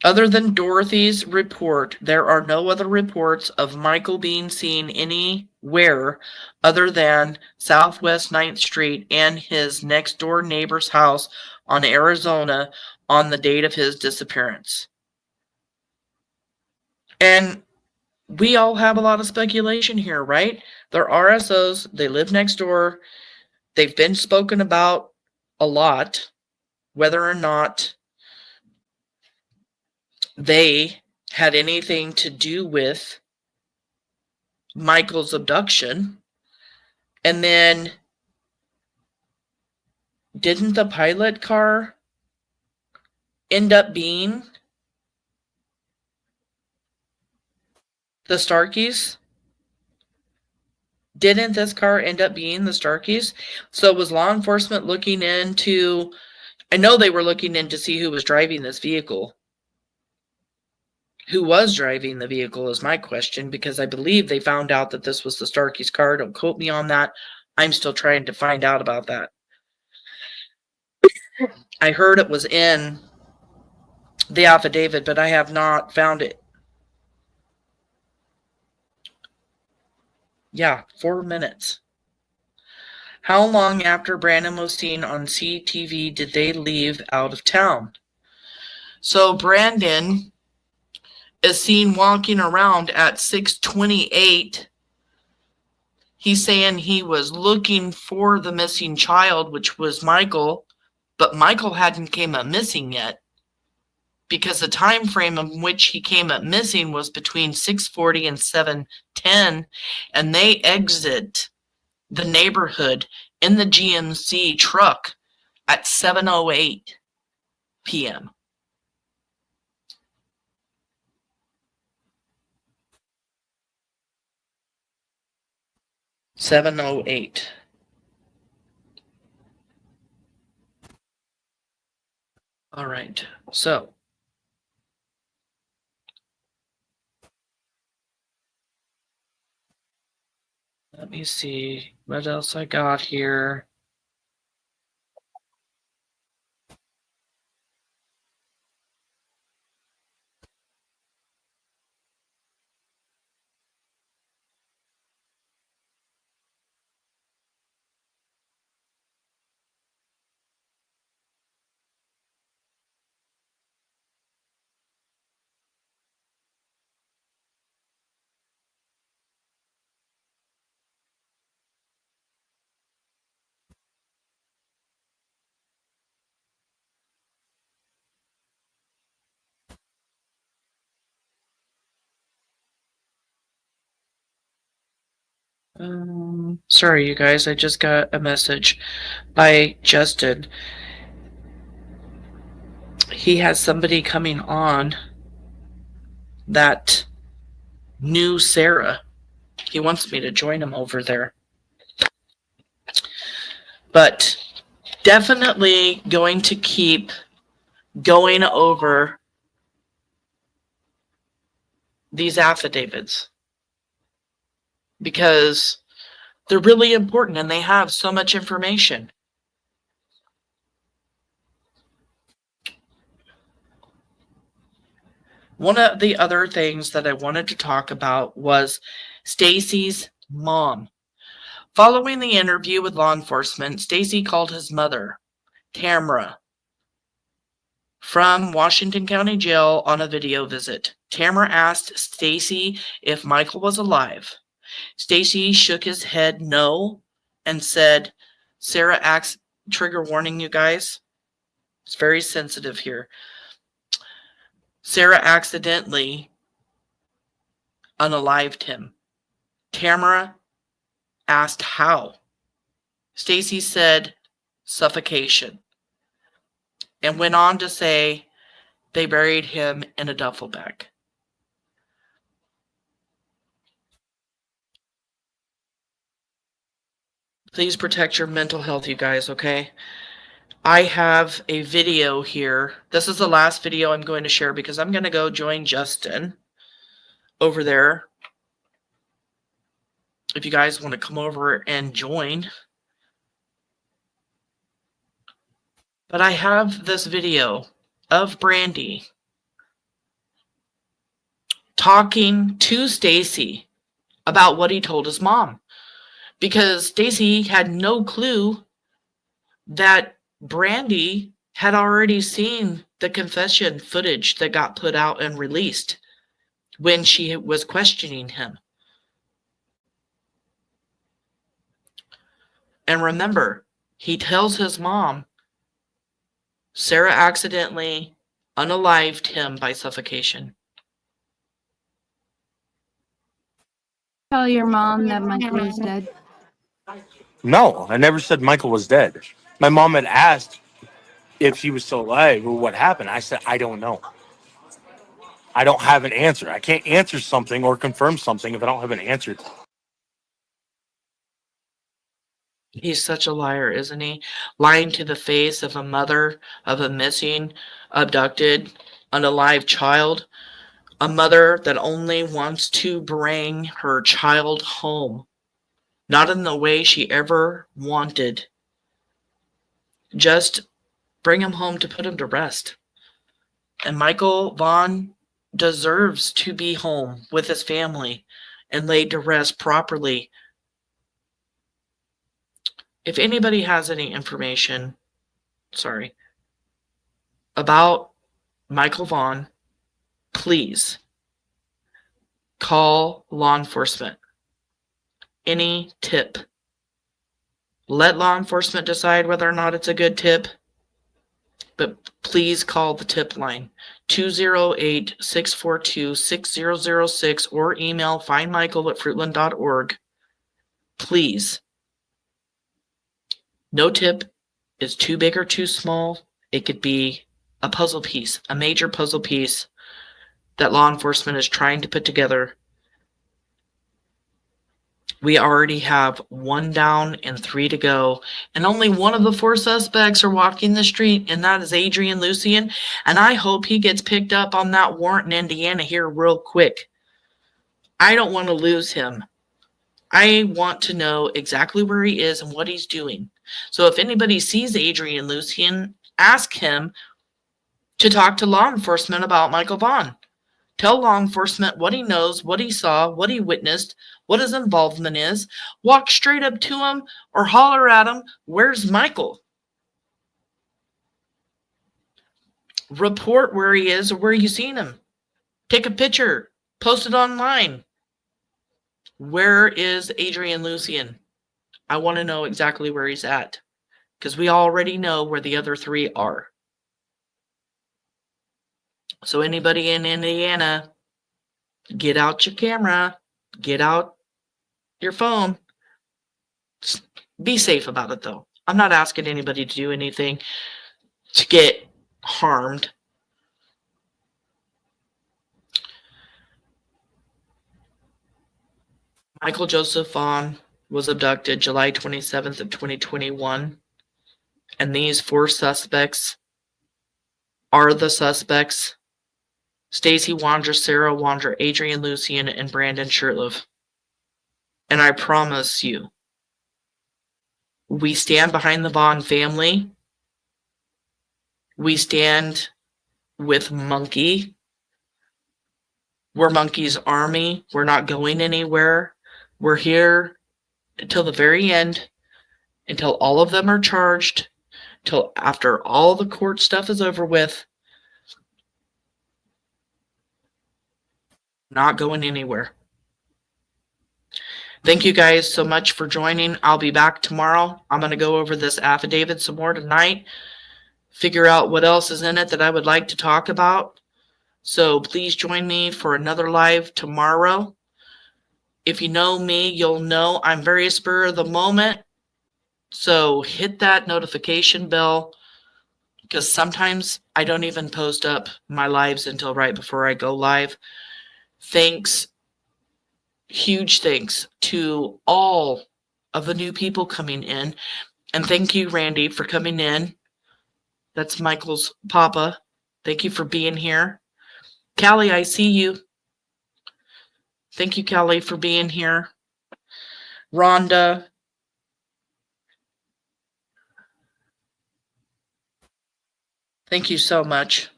Other than Dorothy's report, there are no other reports of Michael being seen anywhere other than Southwest 9th Street and his next door neighbor's house on Arizona on the date of his disappearance. And we all have a lot of speculation here, right? They're RSOs, they live next door, they've been spoken about a lot, whether or not they had anything to do with Michael's abduction. And then didn't the pilot car end up being the Starkeys? Didn't this car end up being the Starkeys? So was law enforcement looking into, I know they were looking in to see who was driving this vehicle. Who was driving the vehicle is my question, because I believe they found out that this was the Starkeys car. Don't quote me on that. I'm still trying to find out about that. I heard it was in the affidavit, but I have not found it. Yeah, 4 minutes. How long after Brandon was seen on CTV did they leave out of town? So Brandon is seen walking around at 6:28. He's saying he was looking for the missing child, which was Michael, but Michael hadn't came up missing yet, because the time frame in which he came up missing was between 6:40 and 7:10, and they exit the neighborhood in the GMC truck at 7:08 p.m. $7:08. All right, so let me see what else I got here. Sorry, you guys, I just got a message by Justin. He has somebody coming on that knew Sarah. He wants me to join him over there. But definitely going to keep going over these affidavits, because they're really important and they have so much information. One of the other things that I wanted to talk about was Stacey's mom. Following the interview with law enforcement, Stacey called his mother, Tamara, from Washington County Jail on a video visit. Tamara asked Stacey if Michael was alive. Stacey shook his head no and said, Sarah acts, trigger warning, you guys. It's very sensitive here. Sarah accidentally unalived him. Tamara asked how. Stacey said suffocation, and went on to say They buried him in a duffel bag. Please protect your mental health, you guys, okay? I have a video here. This is the last video I'm going to share because I'm going to go join Justin over there. If you guys want to come over and join. But I have this video of Brandy talking to Stacey about what he told his mom. Because Stacey had no clue that Brandy had already seen the confession footage that got put out and released when she was questioning him. And remember, he tells his mom Sarah accidentally unalived him by suffocation. Tell your mom that Michael is dead. No, I never said Michael was dead. My mom had asked if he was still alive or what happened. I said, I don't know. I don't have an answer. I can't answer something or confirm something if I don't have an answer. He's such a liar, isn't he? Lying to the face of a mother of a missing, abducted, unalive child. A mother that only wants to bring her child home. Not in the way she ever wanted. Just bring him home to put him to rest. And Michael Vaughn deserves to be home with his family and laid to rest properly. If anybody has any information, about Michael Vaughn, please call law enforcement. Any tip. Let law enforcement decide whether or not it's a good tip, but please call the tip line 208-642-6006 or email findmichael@fruitland.org. Please. No tip is too big or too small. It could be a puzzle piece, a major puzzle piece that law enforcement is trying to put together. We already have 1 down and 3 to go, and only one of the 4 suspects are walking the street, and that is Adrian Lucien, and I hope he gets picked up on that warrant in Indiana here real quick. I don't want to lose him. I want to know exactly where he is and what he's doing. So if anybody sees Adrian Lucien, ask him to talk to law enforcement about Michael Vaughn. Tell law enforcement what he knows, what he saw, what he witnessed, what his involvement is. Walk straight up to him or holler at him, "Where's Michael?" Report where he is or where you seen him. Take a picture. Post it online. Where is Adrian Lucien? I want to know exactly where he's at, because we already know where the other 3 are. So anybody in Indiana, get out your camera, get out your phone. Just be safe about it, though. I'm not asking anybody to do anything to get harmed. Michael Joseph Vaughn was abducted July 27th of 2021, and these 4 suspects are the suspects: Stacey Wondra, Sarah Wondra, Adrian Lucien, and Brandon Shurtliff. And I promise you, we stand behind the Vaughn family. We stand with Monkey. We're Monkey's army. We're not going anywhere. We're here until the very end, until all of them are charged, till after all the court stuff is over with. Not going anywhere. Thank you guys so much for joining. I'll be back tomorrow. I'm going to go over this affidavit some more tonight, figure out what else is in it that I would like to talk about. So please join me for another live tomorrow. If you know me, you'll know I'm very spur of the moment. So hit that notification bell. because sometimes I don't even post up my lives until right before I go live. Thanks, huge thanks to all of the new people coming in. And thank you, Randy, for coming in. That's Michael's papa. Thank you for being here. Callie, I see you. Thank you, Callie, for being here. Rhonda. Thank you so much.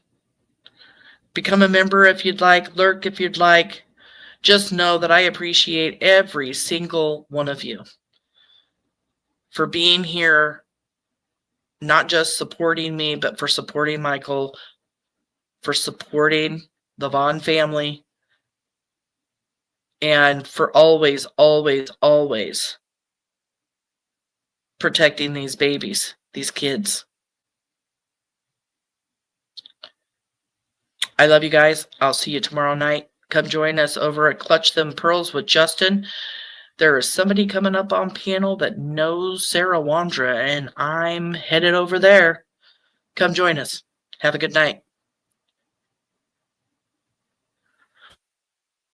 Become a member if you'd like. Lurk if you'd like. Just know that I appreciate every single one of you for being here, not just supporting me, but for supporting Michael, for supporting the Vaughn family, and for always, always, always protecting these babies, these kids. I love you guys. I'll see you tomorrow night. Come join us over at Clutch Them Pearls with Justin. There is somebody coming up on panel that knows Sarah Wondra, and I'm headed over there. Come join us. Have a good night.